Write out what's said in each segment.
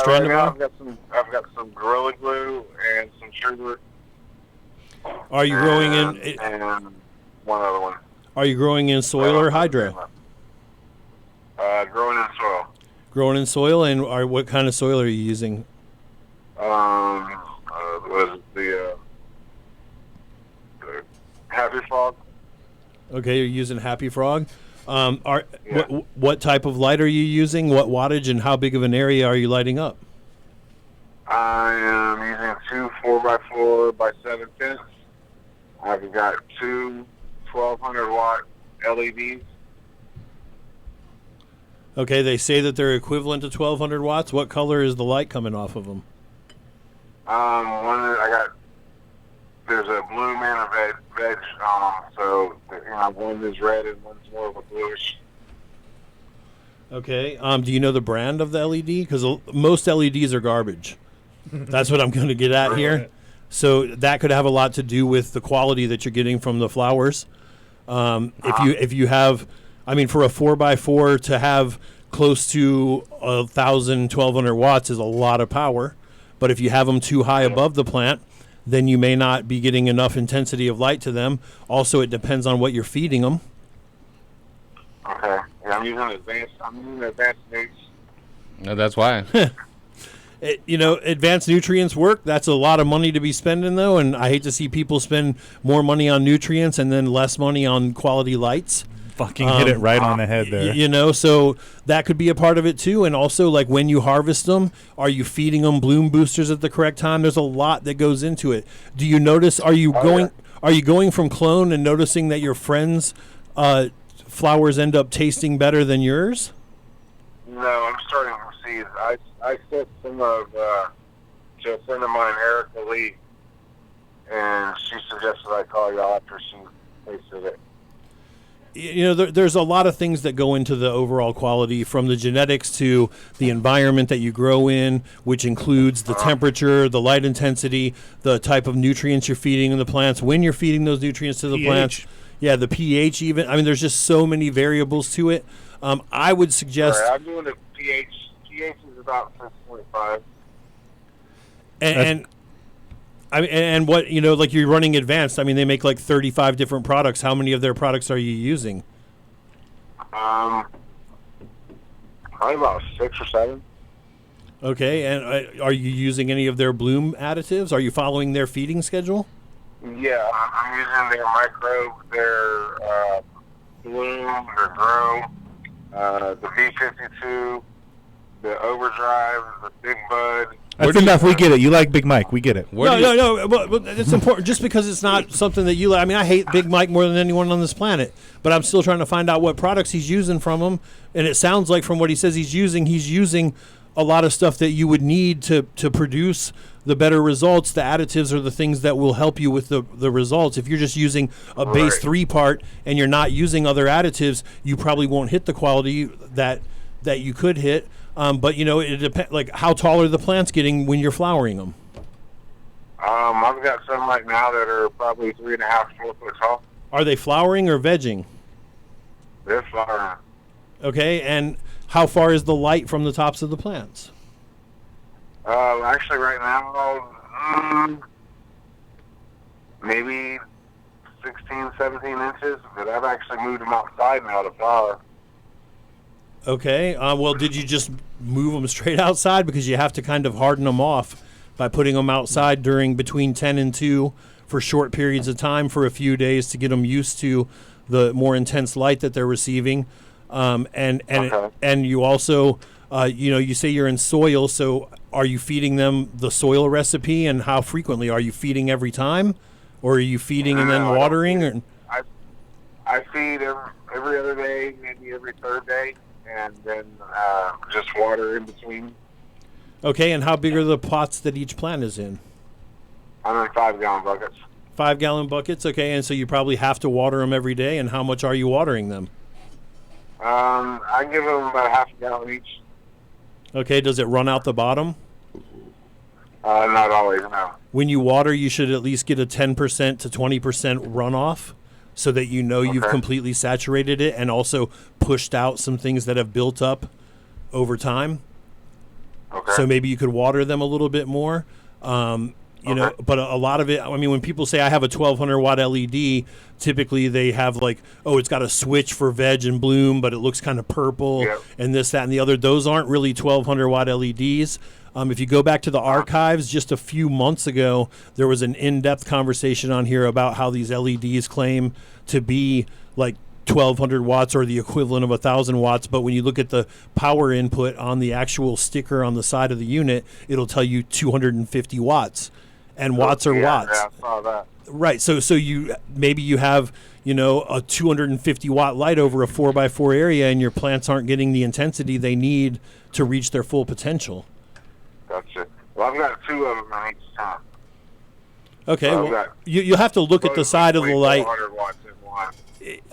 strand right of now oil? I've got some Gorilla Glue and some sugar. Are you growing in? And one other one. Are you growing in soil or hydro? Growing in soil. Growing in soil, and what kind of soil are you using? Was the Happy Frog. Okay, you're using Happy Frog. What type of light are you using? What wattage and how big of an area are you lighting up? I am using two 4x4 by 7 pins. I've got two 1200 watt LEDs. Okay, they say that they're equivalent to 1200 watts. What color is the light coming off of them? There's a blue and a veg, so one is red and one's more of a bluish. Okay, do you know the brand of the LED? Because most LEDs are garbage. That's what I'm going to get at here. So that could have a lot to do with the quality that you're getting from the flowers. If you have, I mean, for a 4x4 to have close to 1,200 watts is a lot of power. But if you have them too high above the plant, then you may not be getting enough intensity of light to them. Also, it depends on what you're feeding them. Okay. Yeah, I'm using advanced nukes. No, that's why. Advanced nutrients work. That's a lot of money to be spending, though, and I hate to see people spend more money on nutrients and then less money on quality lights. Fucking hit it right on the head there. So that could be a part of it, too. And also, like, when you harvest them, are you feeding them bloom boosters at the correct time? There's a lot that goes into it. Do you notice, are you going from clone and noticing that your friends' flowers end up tasting better than yours? No, I'm starting to see. I sent some of to a friend of mine, Erica Lee, and she suggested I call y'all after she tasted it. There's a lot of things that go into the overall quality, from the genetics to the environment that you grow in, which includes the temperature, the light intensity, the type of nutrients you're feeding the plants, when you're feeding those nutrients to the plants. Yeah, the pH even. I mean, there's just so many variables to it. I would suggest... Right, I'm doing the pH. pH is about 6.5. And what, like you're running advanced. I mean, they make like 35 different products. How many of their products are you using? Probably about 6 or 7. Okay, and are you using any of their bloom additives? Are you following their feeding schedule? Yeah, I'm using their microbe, their bloom, their grow, the B52, the overdrive, the big bud. That's enough. We get it. You like Big Mike. We get it. No. But it's important just because it's not something that you like. I mean, I hate Big Mike more than anyone on this planet, but I'm still trying to find out what products he's using from him. And it sounds like from what he says he's using a lot of stuff that you would need to produce the better results. The additives are the things that will help you with the results. If you're just using a base 3 part and you're not using other additives, you probably won't hit the quality that you could hit. But it depends. Like, how tall are the plants getting when you're flowering them? I've got some right now that are probably 3.5, 4 foot tall. Are they flowering or vegging? They're flowering. Okay, and how far is the light from the tops of the plants? Actually, right now, maybe 16, 17 inches. But I've actually moved them outside now to flower. Okay. Well, did you just move them straight outside? Because you have to kind of harden them off by putting them outside between 10 and 2 for short periods of time for a few days to get them used to the more intense light that they're receiving. And you also, you say you're in soil. So are you feeding them the soil recipe, and how frequently? Are you feeding every time, or are you feeding and then watering? I feed every other day, maybe every third day. And then just water in between. Okay, and how big are the pots that each plant is in? I'm in 5-gallon buckets. 5-gallon buckets, okay, and so you probably have to water them every day. And how much are you watering them? I give them about half a gallon each. Okay, does it run out the bottom? Not always, no. When you water, you should at least get a 10% to 20% runoff, so that you've completely saturated it and also pushed out some things that have built up over time. Okay. So maybe you could water them a little bit more. You know, but a lot of it, I mean, when people say I have a 1200 watt LED, typically they have like, oh, it's got a switch for veg and bloom, but it looks kind of purple and this, that, and the other. Those aren't really 1200 watt LEDs. If you go back to the archives just a few months ago, there was an in-depth conversation on here about how these LEDs claim to be like 1200 watts or the equivalent of 1000 watts, but when you look at the power input on the actual sticker on the side of the unit, it'll tell you 250 watts. And watts are watts. Yeah, I saw that. Right. So you maybe you have, you know, a 250 watt light over a 4x4 area, and your plants aren't getting the intensity they need to reach their full potential. Gotcha. Well, I've got 2 of them on each time. Okay. Well, you'll have to look at the side of the light. 400 watts in one.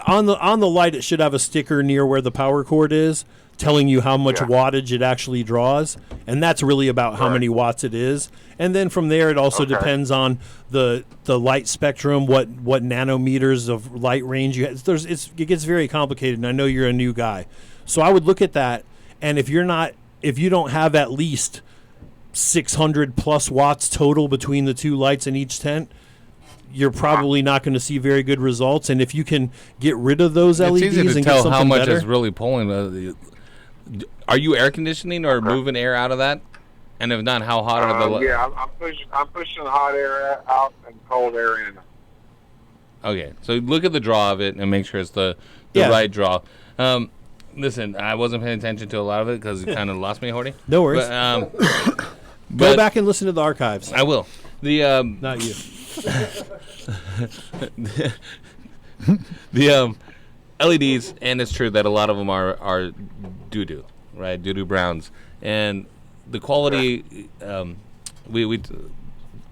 On the light, it should have a sticker near where the power cord is, telling you how much wattage it actually draws, and that's really about how many watts it is. And then from there, it also depends on the light spectrum, what nanometers of light range you have. It gets very complicated, and I know you're a new guy, so I would look at that. And if you don't have at least 600 plus watts total between the 2 lights in each tent, you're probably not going to see very good results. And if you can get rid of those LEDs it's easy to and tell get something how much better, is really pulling. Are you air conditioning or moving air out of that? And if not, how hot are the? Yeah, I'm pushing hot air out and cold air in. Okay, so look at the draw of it and make sure it's the right draw. Listen, I wasn't paying attention to a lot of it because it kind of lost me, Horty. No worries. Go back and listen to the archives. I will. Not you. The LEDs, and it's true that a lot of them are doo-doo, right? Doo-doo browns. And the quality, we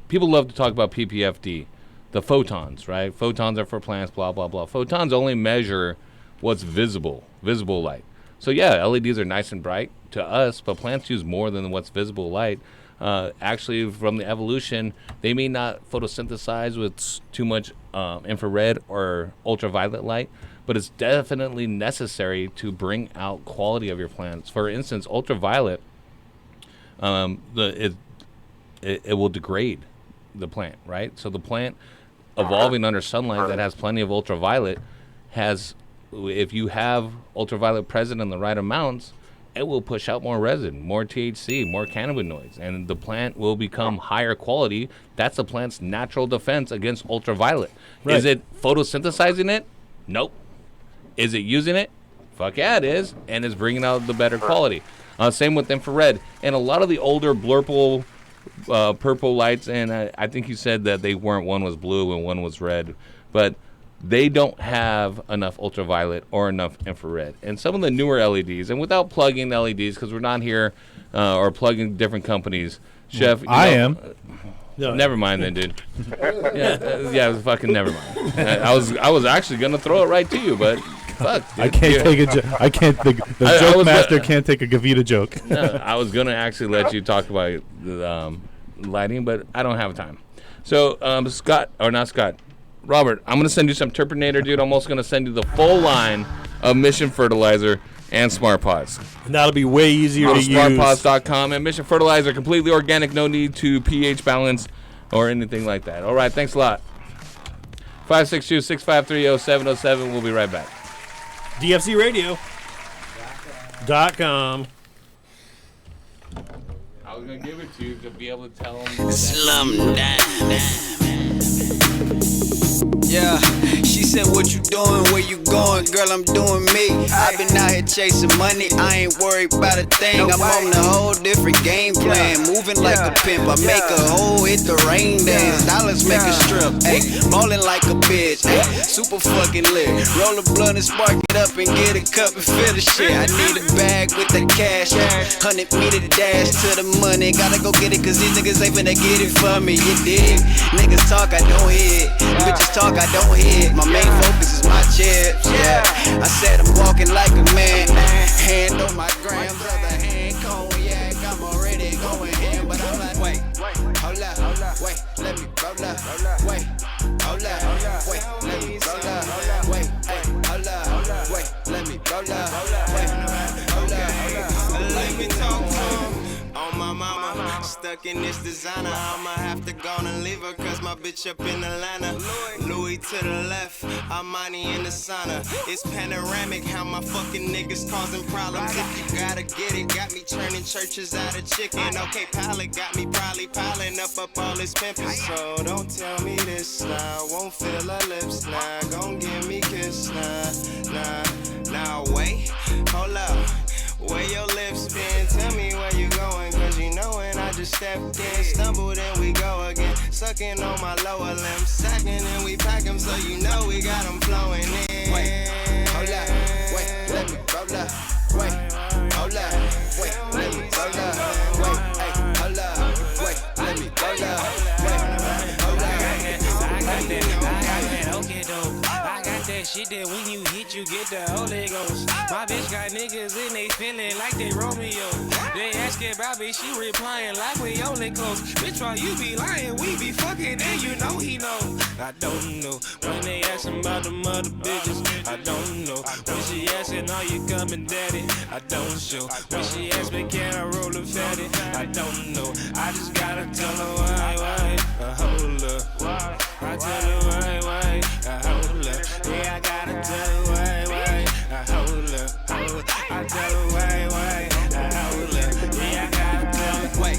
people love to talk about PPFD, the photons, right? Photons are for plants, blah, blah, blah. Photons only measure what's visible light. So, yeah, LEDs are nice and bright to us, but plants use more than what's visible light. Actually, from the evolution, they may not photosynthesize with too much infrared or ultraviolet light, but it's definitely necessary to bring out quality of your plants. For instance, ultraviolet, it will degrade the plant, right? So the plant evolving under sunlight that has plenty of ultraviolet if you have ultraviolet present in the right amounts, it will push out more resin, more THC, more cannabinoids, and the plant will become higher quality. That's the plant's natural defense against ultraviolet. Right. Is it photosynthesizing it? Nope. Is it using it? Fuck yeah, it is, and it's bringing out the better quality. Same with infrared. And a lot of the older blurple purple lights, and I think you said that they weren't, one was blue and one was red, but they don't have enough ultraviolet or enough infrared. And some of the newer LEDs, and without plugging LEDs, because we're not here or plugging different companies, Chef. I am. No. Never mind then, dude. Yeah, fucking never mind. I was actually gonna throw it right to you, but fuck. Dude. I can't take a joke. I can't. The joke master can't take a Gavita joke. No, I was gonna actually let you talk about the lighting, but I don't have time. So Robert, I'm going to send you some Purpinator, dude. I'm also going to send you the full line of Mission Fertilizer and Smart Pots. And that'll be way easier to use. SmartPots.com and Mission Fertilizer, completely organic, no need to pH balance or anything like that. All right, thanks a lot. 562-653-0707. We'll be right back. DFCRadio.com. I was going to give it to you to be able to tell them. Slum down. Yeah, she said, what you doing, where you going, girl, I'm doing me. I've been out here chasing money, I ain't worried about a thing. I'm on a whole different game plan, moving like a pimp. I make a hole, hit the rain dance, dollars make a strip, ayy, ballin' like a bitch, ayy, super fucking lit. Roll a blunt and spark it up and get a cup and fill the shit. I need a bag with the cash, 100 meter dash to the money. Gotta go get it, cause these niggas ain't finna get it for me, you dig? Niggas talk, I don't hear it. Bitches talk, I don't hear it. My main focus is my chips, yeah. I said I'm walking like a man. Hand on my grams, other hand cognac. I'm already going in, but I'm like, wait, hold up, wait, let me roll up, wait, hold up, wait, let me roll up, wait, hold up, wait, let me roll up, wait, hold up, let me talk to him on my Stuck in this designer, I'ma have to go and leave her, cause my bitch up in Atlanta. Louis to the left, Armani in the sauna. It's panoramic, how my fucking niggas causing problems. If you gotta get it, got me turning churches out of chicken. Okay, pilot got me probably piling up all this pimpin'. So don't tell me this now, won't feel her lips now. Gon' give me kiss now, nah, wait, hold up. Where your lips been? Tell me where you going, cause you know when I just stepped in, stumbled and we go again. Sucking on my lower limb, sacking and we pack 'em, so you know we got 'em flowing in. Wait, hold up, wait, let me roll up. Wait, hold up, wait, let me roll up. Wait, hey, hold up, wait, let me roll up. Wait, hold up. I got that, okay though. I got that shit that when you hit, you get the Holy Ghost. My bitch got niggas and they feeling like they Romeo. They asking about me, she replying like we only close. Bitch, while you be lying, we be fucking and you know he know. I don't know. When they asking about the mother bitches, I don't know. When she asking, are you coming, daddy? I don't show. When she ask me, can I roll a fatty? I don't know. I just gotta tell her why, hold up. I tell her why, hold up. Yeah, I gotta tell her why, hold up. I tell her why, hold up. Yeah, I gotta tell her. Wait,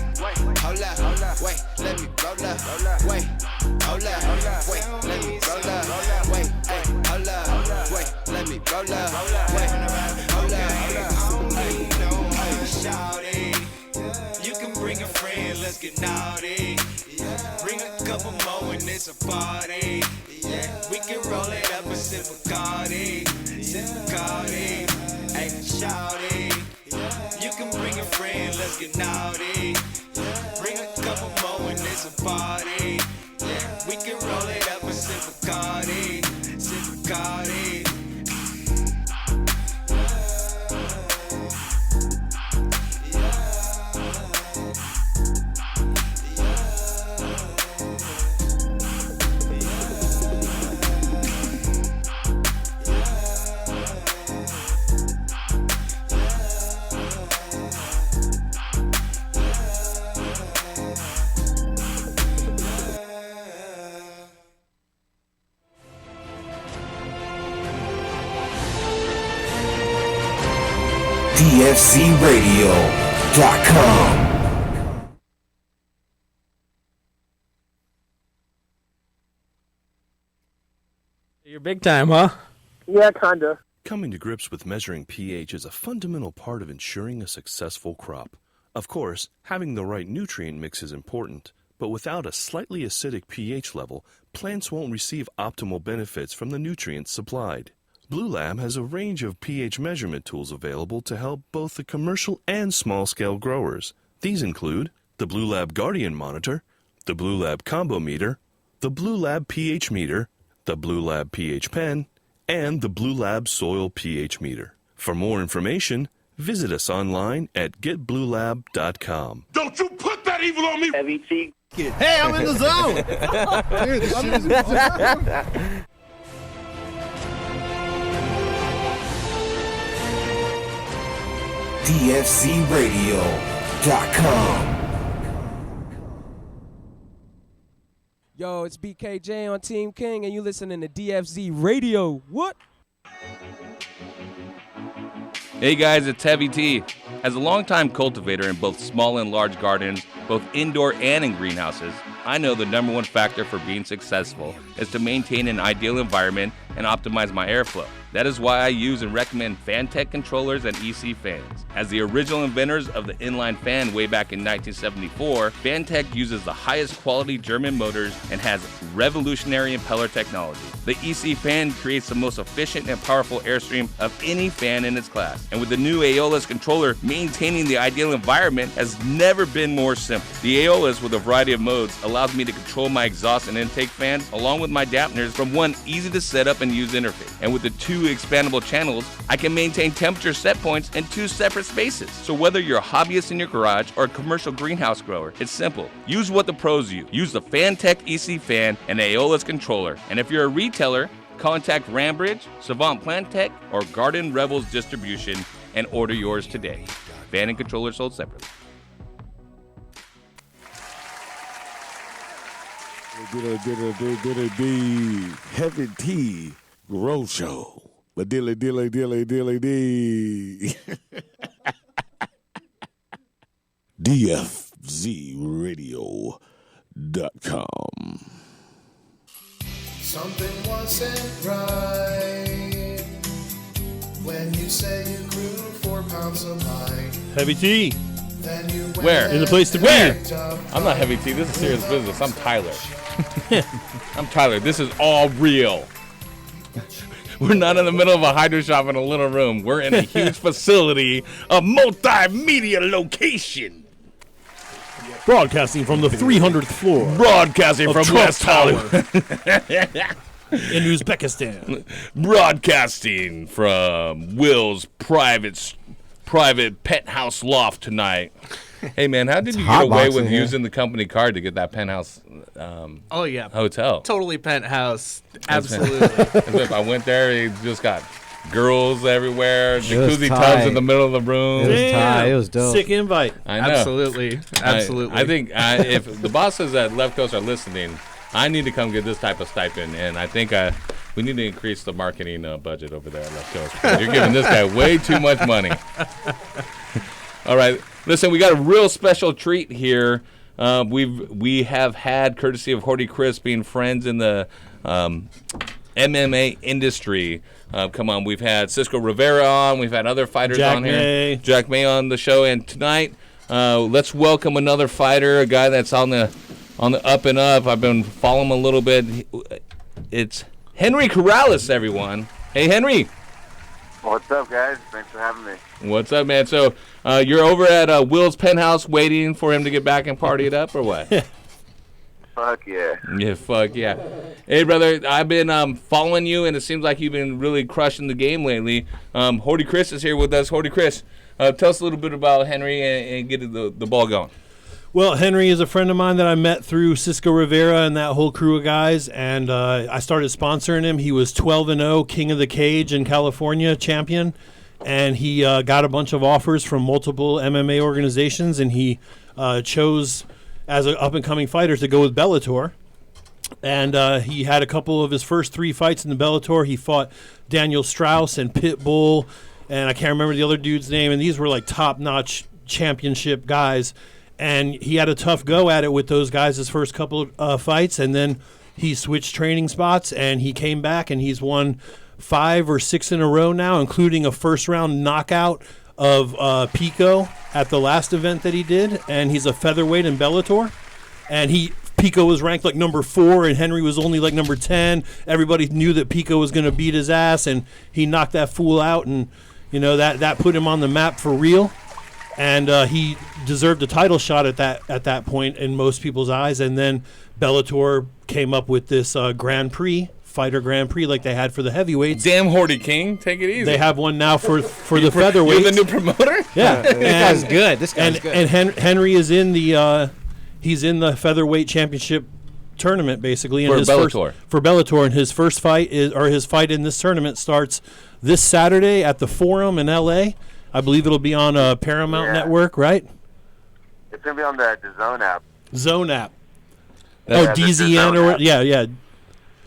hold up, wait, let me roll up. Wait, hold up, wait, let me roll up. Wait, hey, hold up, wait, let me roll up. Wait, hold up, shawty, you can bring a friend, let's get naughty. Bring a couple more and it's a party. We can roll it up and sip a Cardi. Hey, shawty, you can bring a friend, let's get naughty. Bring a couple more and it's a party. We can roll it up and sip a Cardi. DFCRadio.com. You're big time, huh? Yeah, kinda. Coming to grips with measuring pH is a fundamental part of ensuring a successful crop. Of course, having the right nutrient mix is important, but without a slightly acidic pH level, plants won't receive optimal benefits from the nutrients supplied. Blue Lab has a range of pH measurement tools available to help both the commercial and small-scale growers. These include the Blue Lab Guardian Monitor, the Blue Lab Combo Meter, the Blue Lab pH Meter, the Blue Lab pH Pen, and the Blue Lab Soil pH Meter. For more information, visit us online at getbluelab.com. Don't you put that evil on me! Heavy T. Hey, I'm in the zone. Dude, this shit is insane. DFCRadio.com. Yo, it's BKJ on Team King, and you listening to DFZ Radio. What? Hey guys, it's Heavy T. As a longtime cultivator in both small and large gardens, both indoor and in greenhouses, I know the number one factor for being successful is to maintain an ideal environment and optimize my airflow. That is why I use and recommend Fantech controllers and EC fans. As the original inventors of the inline fan way back in 1974, Fantech uses the highest quality German motors and has revolutionary impeller technology. The EC fan creates the most efficient and powerful airstream of any fan in its class. And with the new Aeolus controller, maintaining the ideal environment has never been more simple. The Aeolus, with a variety of modes, allows me to control my exhaust and intake fans along with my dampeners from one easy to set up and use interface. And with the two expandable channels, I can maintain temperature set points in two separate spaces. So whether you're a hobbyist in your garage or a commercial greenhouse grower, it's simple. Use what the pros use. Use the Fantech EC fan and Aeolus controller. And if you're a retailer, contact Rambridge, Savant Plant Tech, or Garden Rebels Distribution and order yours today. Fan and controller sold separately. Heavy T Grow Show. But dilly. DFZRadio.com. Something wasn't right when you said you grew 4 pounds of height. Heavy T. Then you went Where? In the place to be. Where? I'm not Heavy T. This is serious business. I'm Tyler. I'm Tyler. This is all real. We're not in the middle of a hydro shop in a little room. We're in a huge facility, a multimedia location. Broadcasting from the 300th floor. Broadcasting of from Trump West Tower. Hollywood. In Uzbekistan. Broadcasting from Will's private penthouse loft tonight. Hey, man, how did you get away with using the company card to get that penthouse Oh, yeah. hotel? Totally penthouse. Absolutely. I went there, it just got girls everywhere, was jacuzzi tight. tubs in the middle of the room. It was tight. It was dope. Sick invite. I know. Absolutely. Absolutely. I think if the bosses at Left Coast are listening, I need to come get this type of stipend, and I think we need to increase the marketing budget over there at Left Coast. You're giving this guy way too much money. All right, listen, we got a real special treat here. We have had, courtesy of Horty Chris, being friends in the MMA industry. Come on, we've had Cisco Rivera on, we've had other fighters on here. Jack May on the show, and tonight, let's welcome another fighter, a guy that's on the up and up. I've been following him a little bit. It's Henry Corrales, everyone. Hey, Henry. What's up, guys? Thanks for having me. What's up, man? So you're over at Will's penthouse waiting for him to get back and party it up, or what? Fuck yeah. Yeah, fuck yeah. Hey, brother, I've been following you, and it seems like you've been really crushing the game lately. Horty Chris is here with us. Horty Chris, tell us a little bit about Henry and get the ball going. Well, Henry is a friend of mine that I met through Cisco Rivera and that whole crew of guys, and I started sponsoring him. He was 12-0, King of the Cage in California, champion, and he got a bunch of offers from multiple MMA organizations, and he chose, as an up-and-coming fighter, to go with Bellator. And he had a couple of his first 3 fights in the Bellator. He fought Daniel Strauss and Pitbull, and I can't remember the other dude's name, and these were like top-notch championship guys. And he had a tough go at it with those guys his first couple of fights, and then he switched training spots, and he came back, and he's won 5 or 6 in a row now, including a first-round knockout of Pico at the last event that he did, and he's a featherweight in Bellator. And Pico was ranked like number 4, and Henry was only like number 10. Everybody knew that Pico was going to beat his ass, and he knocked that fool out, and that put him on the map for real. And he deserved a title shot at that point in most people's eyes. And then Bellator came up with this Grand Prix, Fighter Grand Prix, like they had for the heavyweights. Damn, Horty King, take it easy. They have one now for the featherweights. You're the new promoter? Yeah. This guy's good. This guy's good. And Henry is in he's in the featherweight championship tournament, basically. For Bellator. For Bellator, and his first fight his fight in this tournament starts this Saturday at the Forum in L.A. I believe it'll be on Paramount Network, right? It's going to be on the Zone app. Zone app. Yeah, DZN or yeah.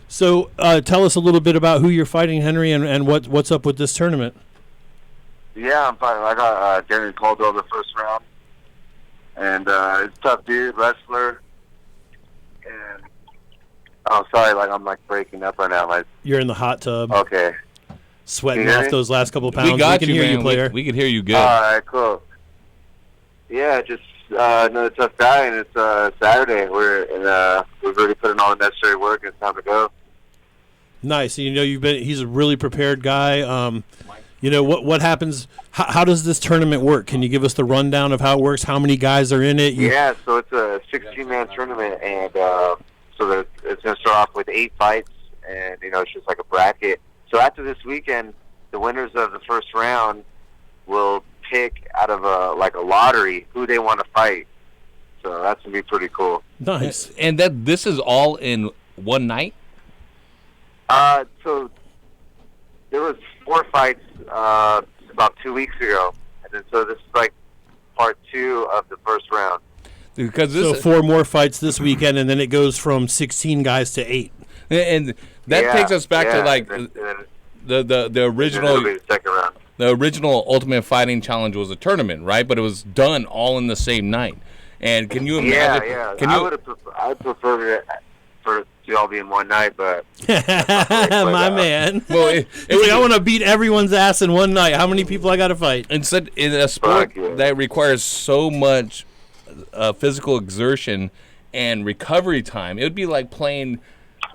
So tell us a little bit about who you're fighting, Henry, and what's up with this tournament. Yeah, I'm fighting. I got Jeremy Caldwell the first round. And it's a tough dude, wrestler. And sorry, I'm breaking up right now. You're in the hot tub. Okay. Sweating off those last couple pounds. We got can you, hear man. you, player. We can hear you good. All right, cool. Yeah, just another tough guy, and it's Saturday. We've already put in all the necessary work, and it's time to go. Nice. He's a really prepared guy. What happens? How does this tournament work? Can you give us the rundown of how it works? How many guys are in it? Yeah, so it's a 16-man tournament, and so it's going to start off with 8 fights, and it's just like a bracket. So after this weekend, the winners of the first round will pick out of a lottery who they want to fight. So that's going to be pretty cool. Nice. And this is all in one night? So there was 4 fights about 2 weeks ago. And then so this is part 2 of the first round. Because so 4 more fights this weekend, and then it goes from 16 guys to 8. And that takes us back to like the original. The original Ultimate Fighting Challenge was a tournament, right? But it was done all in the same night. And can you imagine? Yeah. Can you? I'd prefer it for it to all be in one night, but my man. Well, it's like, I want to beat everyone's ass in one night. How many people I got to fight? Instead, in a sport that requires so much physical exertion and recovery time, it would be like playing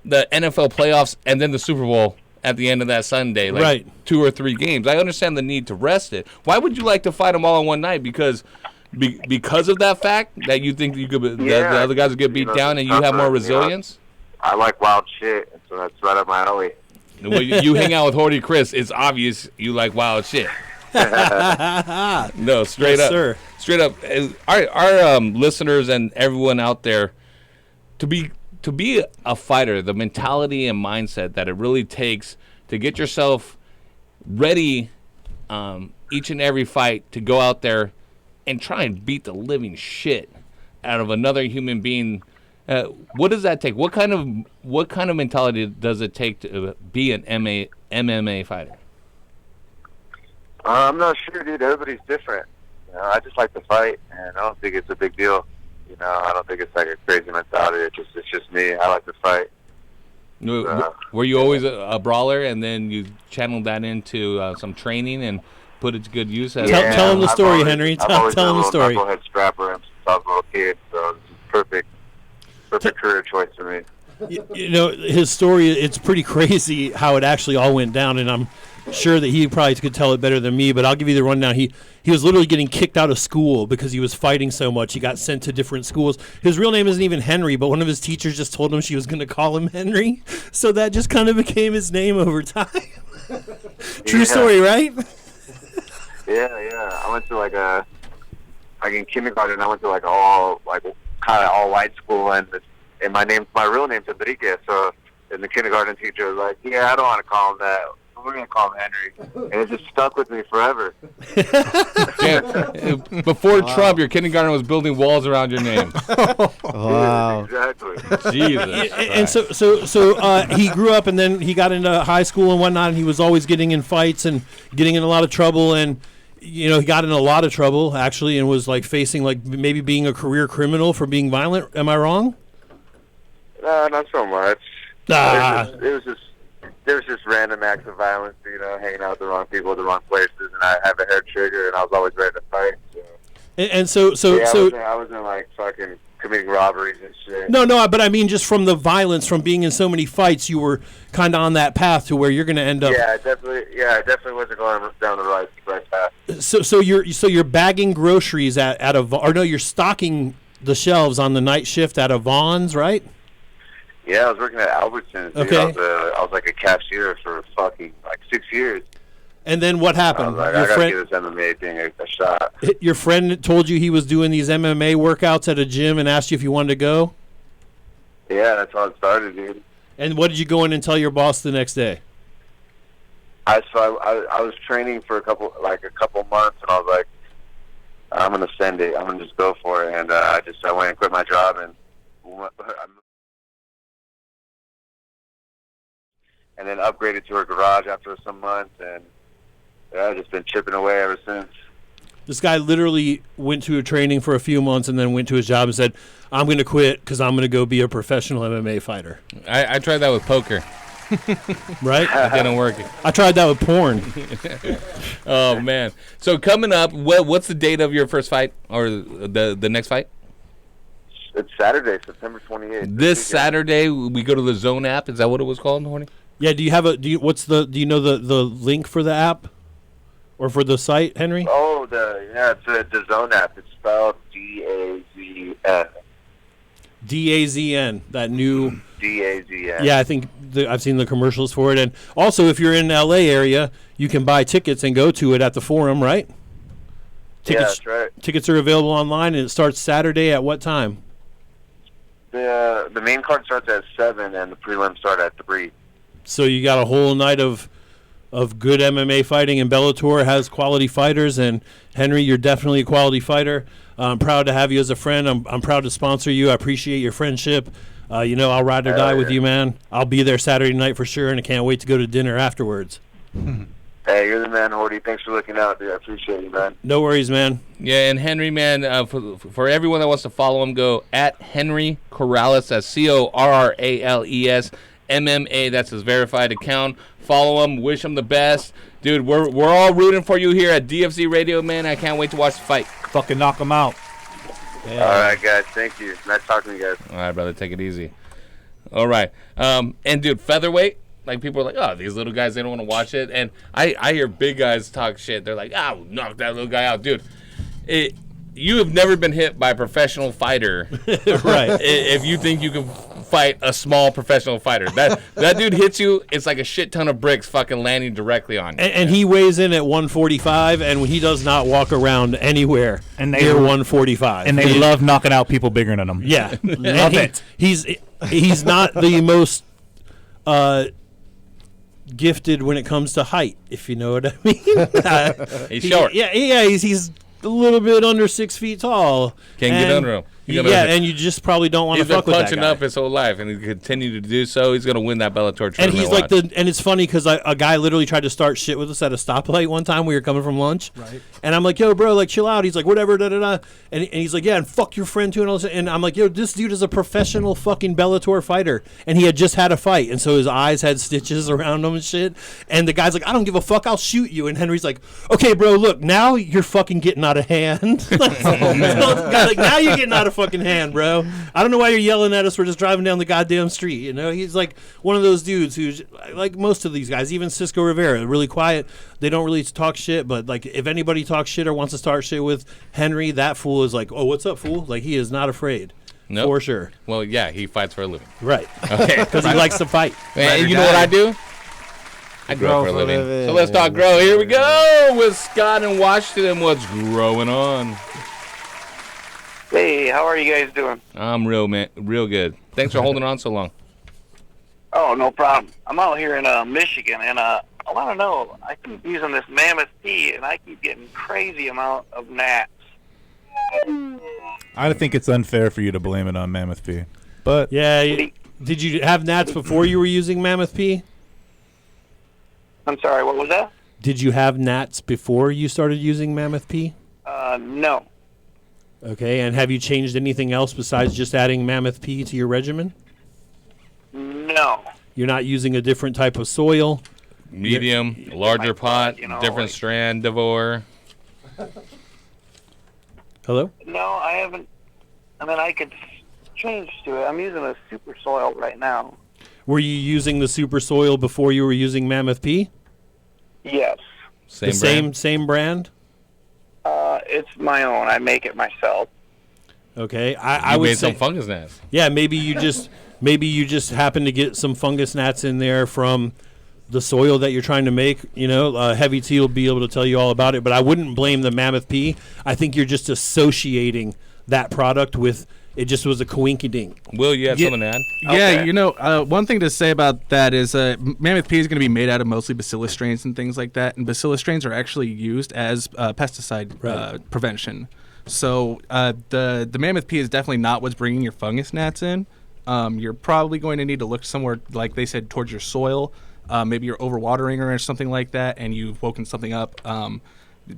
the NFL playoffs and then the Super Bowl at the end of that Sunday, like 2 or 3 games. I understand the need to rest it. Why would you like to fight them all in one night? Because of that fact that you think you could, that the other guys will get beat down and you have more resilience? I like wild shit, so that's right up my alley. Well, you hang out with Horty Chris, it's obvious you like wild shit. No, straight up. Sir. Straight up. Our listeners and everyone out there, to be a fighter, the mentality and mindset that it really takes to get yourself ready each and every fight to go out there and try and beat the living shit out of another human being. What does that take? What kind of mentality does it take to be an MMA fighter? I'm not sure, dude. Everybody's different. I just like to fight, and I don't think it's a big deal. I don't think it's like a crazy mentality. It's just me. I like to fight. Were you always a brawler, and then you channeled that into some training and put it to good use? Tell him the story, Henry. Tell him the story. I've always had strapper since I was a little kid, so it's perfect career choice for me. His story, it's pretty crazy how it actually all went down, and I'm sure that he probably could tell it better than me, but I'll give you the rundown. He was literally getting kicked out of school because he was fighting so much. He got sent to different schools. His real name isn't even Henry, but one of his teachers just told him she was going to call him Henry, so that just kind of became his name over time. True story, right? Yeah. I went to like in kindergarten, I went to like all white school, and my real name's Enrique, so and the kindergarten teacher was like, I don't want to call him that. We're going to call him Henry. And it just stuck with me forever. Before Trump, your kindergarten was building walls around your name. Wow. Exactly. Jesus. And so he grew up, and then he got into high school and whatnot, and he was always getting in fights and getting in a lot of trouble. And, he got in a lot of trouble, actually, and was like facing like maybe being a career criminal for being violent. Am I wrong? No, not so much. There was just random acts of violence, hanging out with the wrong people at the wrong places, and I have a hair trigger, and I was always ready to fight. So. I wasn't like fucking committing robberies and shit. No, but I mean just from the violence, from being in so many fights, you were kind of on that path to where you're going to end up. I definitely wasn't going down the right path. So you're bagging groceries you're stocking the shelves on the night shift at a Vaughn's, right? Yeah, I was working at Albertsons. Okay. I was like a cashier for fucking like 6 years. And then what happened? I gotta give this MMA thing a shot. Your friend told you he was doing these MMA workouts at a gym and asked you if you wanted to go? Yeah, that's how it started, dude. And what did you go in and tell your boss the next day? I was training for a couple months, and I was like, I'm gonna send it. I'm gonna just go for it. And I went and quit my job and then upgraded to a garage after some months, and I've just been chipping away ever since. This guy literally went to a training for a few months and then went to his job and said, I'm going to quit because I'm going to go be a professional MMA fighter. I tried that with poker. Right? It didn't work. I tried that with porn. Oh, man. So coming up, what's the date of your first fight or the next fight? It's Saturday, September 28th. This Saturday, we go to the Zone app. Is that what it was called, Horny? Yeah, do you know the link for the app or for the site, Henry? Oh, it's the Zone app. It's spelled D-A-Z-N. D-A-Z-N, that new D-A-Z-N. Yeah, I think I've seen the commercials for it. And also, if you're in the LA area, you can buy tickets and go to it at the Forum, right? Yeah, that's right. Tickets are available online, and it starts Saturday at what time? The main card starts at 7, and the prelims start at 3. So you got a whole night of of good MMA fighting, and Bellator has quality fighters. And Henry, you're definitely a quality fighter. I'm proud to have you as a friend. I'm proud to sponsor you. I appreciate your friendship. I'll ride or die with you, man. I'll be there Saturday night for sure, and I can't wait to go to dinner afterwards. Hey, you're the man, Horty. Thanks for looking out, dude. I appreciate you, man. No worries, man. Yeah, and Henry, man, for everyone that wants to follow him, go at Henry Corrales. That's Corrales MMA. That's his verified account. Follow him. Wish him the best. Dude, we're all rooting for you here at DFZ Radio, man. I can't wait to watch the fight. Fucking knock him out. Yeah. All right, guys. Thank you. Nice talking to you guys. All right, brother. Take it easy. All right. And, dude, featherweight. Like, people are like, oh, these little guys, they don't want to watch it. And I hear big guys talk shit. They're like, oh, knock that little guy out. Dude, you have never been hit by a professional fighter. Right. If you think you can fight a small professional fighter. That dude hits you, it's like a shit ton of bricks fucking landing directly on you. And he weighs in at 145, and he does not walk around anywhere near 145. And they love knocking out people bigger than them. Yeah. Love it. He's not the most gifted when it comes to height, if you know what I mean. He's short. Yeah, he's a little bit under 6 feet tall. Can't get under him. And you just probably don't want to fuck with that guy. He's been punching up his whole life, and he continue to do so. He's going to win that Bellator tournament. And he's like and it's funny because a guy literally tried to start shit with us at a stoplight one time. We were coming from lunch, right? And I'm like, yo, bro, like, chill out. He's like, whatever, da da da. And he's like, yeah, and fuck your friend too, and all this. And I'm like, yo, this dude is a professional fucking Bellator fighter, and he had just had a fight, and so his eyes had stitches around him and shit. And the guy's like, I don't give a fuck, I'll shoot you. And Henry's like, okay, bro, look, now you're fucking getting out of hand. Like, now you're getting out of fucking hand, bro. I don't know why you're yelling at us. We're just driving down the goddamn street. You know, he's like one of those dudes who's like most of these guys, even Cisco Rivera, really quiet. They don't really talk shit, but like if anybody talks shit or wants to start shit with Henry, that fool is like, oh, what's up, fool? Like he is not afraid. Nope. For sure. Well, yeah, he fights for a living. Right. Okay. Because he likes to fight. And you know what I do? I grow for a living. So let's talk grow. Here we go with Scott in Washington. What's growing on? Hey, how are you guys doing? I'm real good. Thanks for holding on so long. Oh, no problem. I'm out here in Michigan, and I want to know, I keep using this Mammoth P, and I keep getting crazy amount of gnats. I think it's unfair for you to blame it on Mammoth P. But yeah, did you have gnats before you were using Mammoth P? I'm sorry, what was that? Did you have gnats before you started using Mammoth P? No. Okay, and have you changed anything else besides just adding Mammoth P to your regimen? No. You're not using a different type of soil? Medium, larger pot, different strand, Devore. Hello? No, I haven't. I mean, I could change to it. I'm using a super soil right now. Were you using the super soil before you were using Mammoth P? Yes. Same brand? It's my own. I make it myself. Okay, I would made say some fungus gnats. Yeah, maybe you just happen to get some fungus gnats in there from the soil that you're trying to make. You know, Heavy T will be able to tell you all about it. But I wouldn't blame the Mammoth P. I think you're just associating that product with it. Just was a coinkydink. Will, you have something to add? Yeah, Okay. you know, one thing to say about that is Mammoth P is going to be made out of mostly bacillus strains and things like that, and bacillus strains are actually used as pesticide prevention. So the Mammoth P is definitely not what's bringing your fungus gnats in. You're probably going to need to look somewhere, like they said, towards your soil. Maybe you're overwatering or something like that, and you've woken something up.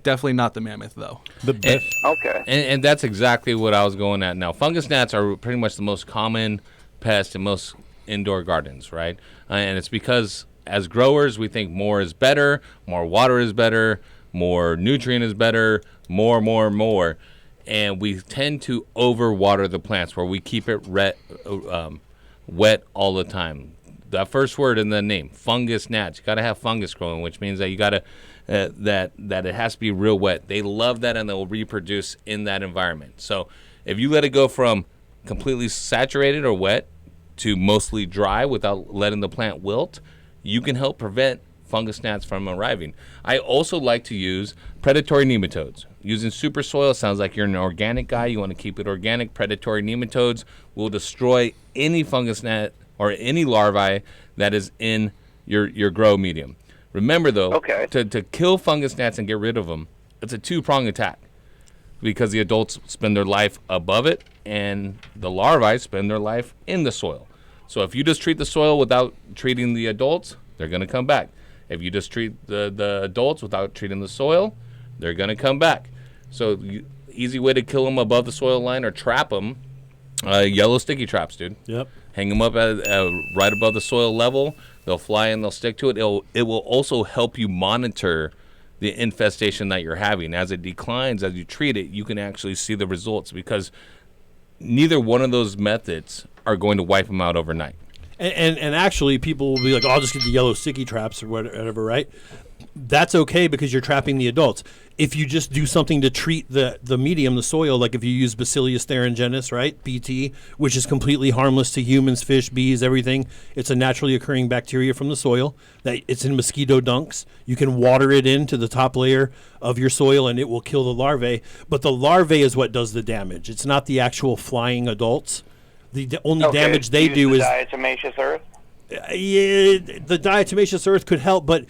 Definitely not the Mammoth, though. Okay. And that's exactly what I was going at now. Fungus gnats are pretty much the most common pest in most indoor gardens, right? And it's because as growers, we think more is better, more water is better, more nutrient is better, more. And we tend to overwater the plants where we keep it wet all the time. That first word in the name, fungus gnats. You got to have fungus growing, which means that you got to that it has to be real wet. They love that, and they'll reproduce in that environment. So if you let it go from completely saturated or wet to mostly dry without letting the plant wilt, you can help prevent fungus gnats from arriving. I also like to use predatory nematodes. Using super soil sounds like you're an organic guy. You want to keep it organic. Predatory nematodes will destroy any fungus gnat or any larvae that is in your grow medium. Remember, though, Okay. to kill fungus gnats and get rid of them, it's a two-pronged attack because the adults spend their life above it and the larvae spend their life in the soil. So if you just treat the soil without treating the adults, they're going to come back. If you just treat the adults without treating the soil, they're going to come back. So easy way to kill them above the soil line or trap them, yellow sticky traps, dude. Yep. Hang them up at right above the soil level. They'll fly and they'll stick to it. It will also help you monitor the infestation that you're having. As it declines, as you treat it, you can actually see the results because neither one of those methods are going to wipe them out overnight. And actually, people will be like, oh, I'll just get the yellow sticky traps or whatever, right? That's okay because you're trapping the adults. If you just do something to treat the medium, the soil, like if you use Bacillus thuringiensis, right, BT, which is completely harmless to humans, fish, bees, everything. It's a naturally occurring bacteria from the soil. That it's in mosquito dunks. You can water it into the top layer of your soil and it will kill the larvae. But the larvae is what does the damage. It's not the actual flying adults. The only damage they do is diatomaceous earth. Yeah, the diatomaceous earth could help, but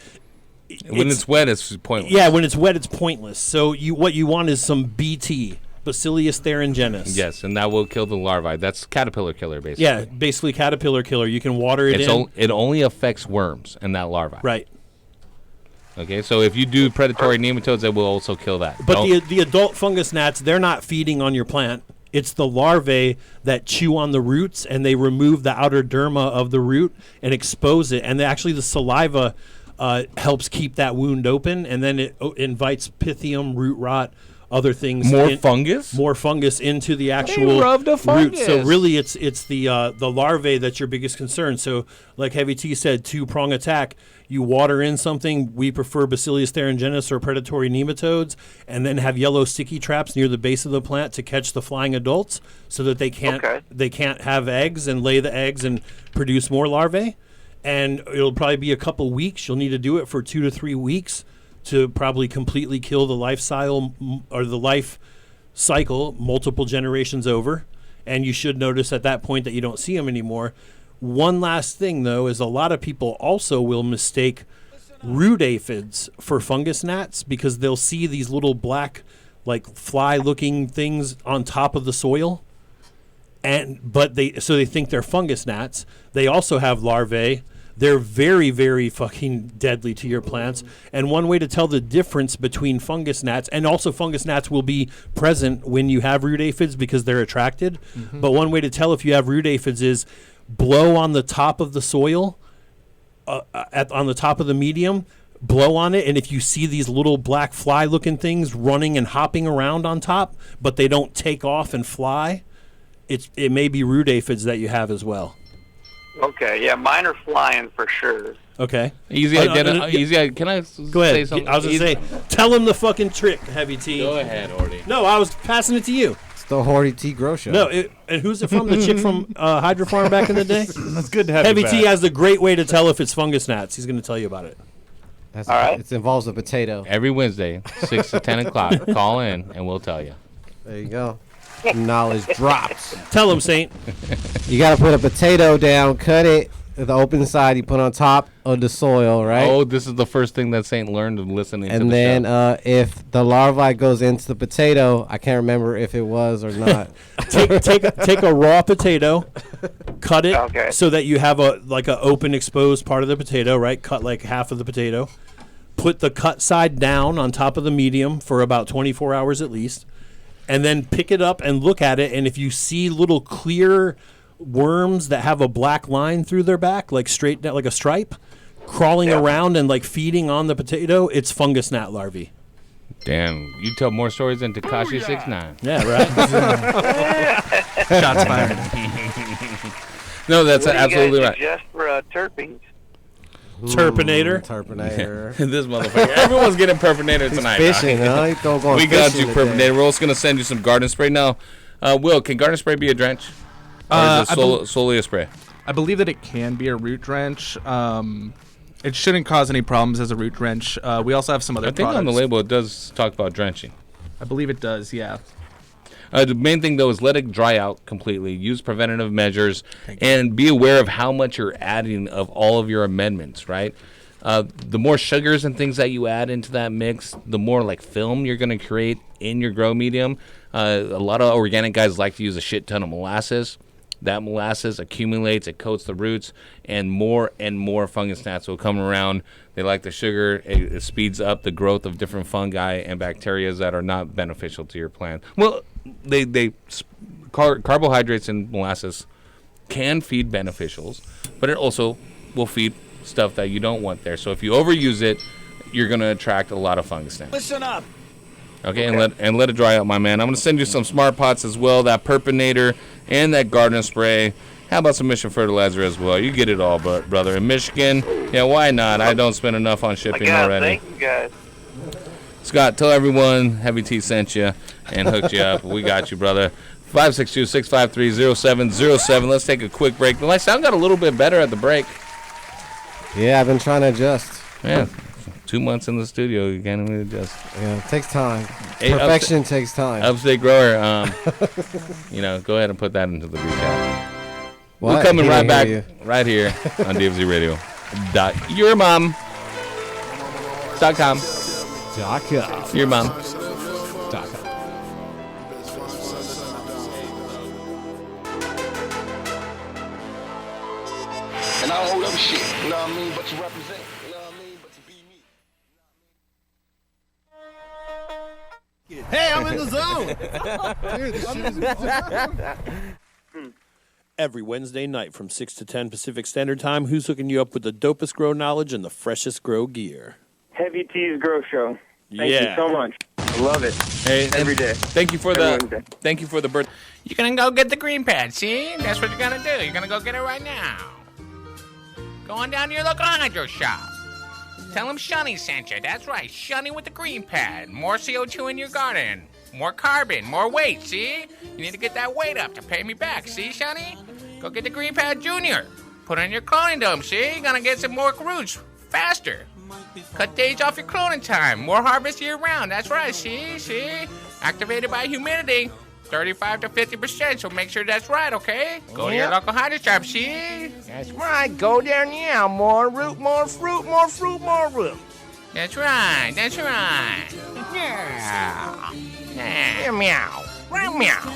when it's wet, it's pointless. Yeah, when it's wet, it's pointless. So what you want is some BT, Bacillus thuringiensis. Yes, and that will kill the larvae. That's caterpillar killer, basically. Yeah, basically caterpillar killer. You can water it in. It only affects worms and that larvae. Right. Okay, so if you do predatory nematodes, it will also kill that. But the adult fungus gnats, they're not feeding on your plant. It's the larvae that chew on the roots, and they remove the outer derma of the root and expose it. And actually the saliva helps keep that wound open, and then it invites pythium, root rot, other things. More fungus into the actual root. So really, it's the larvae that's your biggest concern. So like Heavy T said, two-prong attack. You water in something. We prefer Bacillus thuringiensis or predatory nematodes, and then have yellow sticky traps near the base of the plant to catch the flying adults, so that they can't have eggs and lay the eggs and produce more larvae. And it'll probably be a couple weeks. You'll need to do it for 2 to 3 weeks to probably completely kill the life cycle multiple generations over. And you should notice at that point that you don't see them anymore. One last thing, though, is a lot of people also will mistake root aphids for fungus gnats because they'll see these little black, like fly-looking things on top of the soil. But they think they're fungus gnats. They also have larvae. They're very, very fucking deadly to your plants. And one way to tell the difference between fungus gnats, and also fungus gnats will be present when you have root aphids because they're attracted. Mm-hmm. But one way to tell if you have root aphids is blow on the top of the soil, on the top of the medium, blow on it, and if you see these little black fly-looking things running and hopping around on top, but they don't take off and fly, it may be root aphids that you have as well. Okay, yeah, mine are flying for sure. Okay. Easy. Can I go ahead? Say something? I was going to say, tell him the fucking trick, Heavy T. Go ahead, Ordy. No, I was passing it to you. It's the Horty T Grow Show. No, and who's it from? The chick from Hydro Farm back in the day? That's good to have Heavy you back. T has the great way to tell if it's fungus gnats. He's going to tell you about it. All right. It involves a potato. Every Wednesday, 6 to 10 o'clock. Call in, and we'll tell you. There you go. Knowledge drops. Tell him, Saint. You got to put a potato down, cut it. The open side you put on top of the soil, right? Oh, this is the first thing that Saint learned of listening to the show. And then if the larvae goes into the potato, I can't remember if it was or not. take a raw potato, cut it so that you have a open exposed part of the potato, right? Cut like half of the potato. Put the cut side down on top of the medium for about 24 hours at least, and then pick it up and look at it. And if you see little clear worms that have a black line through their back, like straight down, like a stripe, crawling around and like feeding on the potato, it's fungus gnat larvae. Damn, you tell more stories than Tekashi 6ix9ine. Yeah, right. Shots fired. No, that's absolutely right. Just for terpenes. Terpinator. Terpinator. This motherfucker. Everyone's getting Purpinator tonight. Fishing, huh? We got you, Purpinator. We're also going to send you some garden spray. Now, Will, can garden spray be a drench? Or is it solely a spray? I believe that it can be a root drench. It shouldn't cause any problems as a root drench. We also have some other products. I think on the label it does talk about drenching. I believe it does, yeah. The main thing, though, is let it dry out completely. Use preventative measures and be aware of how much you're adding of all of your amendments, right? The more sugars and things that you add into that mix, the more like film you're going to create in your grow medium. A lot of organic guys like to use a shit ton of molasses. That molasses accumulates, it coats the roots, and more fungus gnats will come around. They like the sugar. It speeds up the growth of different fungi and bacteria that are not beneficial to your plant. Well, carbohydrates in molasses can feed beneficials, but it also will feed stuff that you don't want there. So if you overuse it, you're going to attract a lot of fungus gnats. Listen up. Okay, and let it dry out, my man. I'm going to send you some smart pots as well, that Purpinator and that garden spray. How about some Mission fertilizer as well? You get it all, brother. In Michigan, yeah, why not? I don't spend enough on shipping already. Thank you, guys. Scott, tell everyone Heavy T sent you and hooked you up. We got you, brother. 562-653-0707. Let's take a quick break. My sound got a little bit better at the break. Yeah, I've been trying to adjust. Yeah. 2 months in the studio, you can't even adjust. Yeah, it takes time. Perfection takes time. Upstate grower, go ahead and put that into the recap. What? We're coming right back, right here on DFZ Radio. YourMom.com. YourMom.com. And I don't hold up shit, you know what I mean? But to represent, you know what I mean? But to be me. Hey, I'm in the zone. Every Wednesday night from 6 to 10 Pacific Standard Time, who's hooking you up with the dopest grow knowledge and the freshest grow gear? Heavy T's Grow Show. Thank Yeah. you so much. I love it. Hey, every day. Thank you for the birth. You're gonna go get the green pad, see? That's what you're gonna do. You're gonna go get it right now. Go on down to your local hydro shop. Tell them Shunny sent you. That's right, Shunny with the green pad. More CO2 in your garden. More carbon, more weight, see? You need to get that weight up to pay me back, see, Shunny? Go get the green pad junior. Put it in your cloning dome, see? You're gonna get some more roots faster. Cut days off your cloning time. More harvest year round. That's right, see? Activated by humidity. 35 to 50%, so make sure that's right, okay? Go to your local hydro shop, see? That's right. Go there now. More root, more fruit, more fruit, more root. That's right. Yeah. Meow. Meow.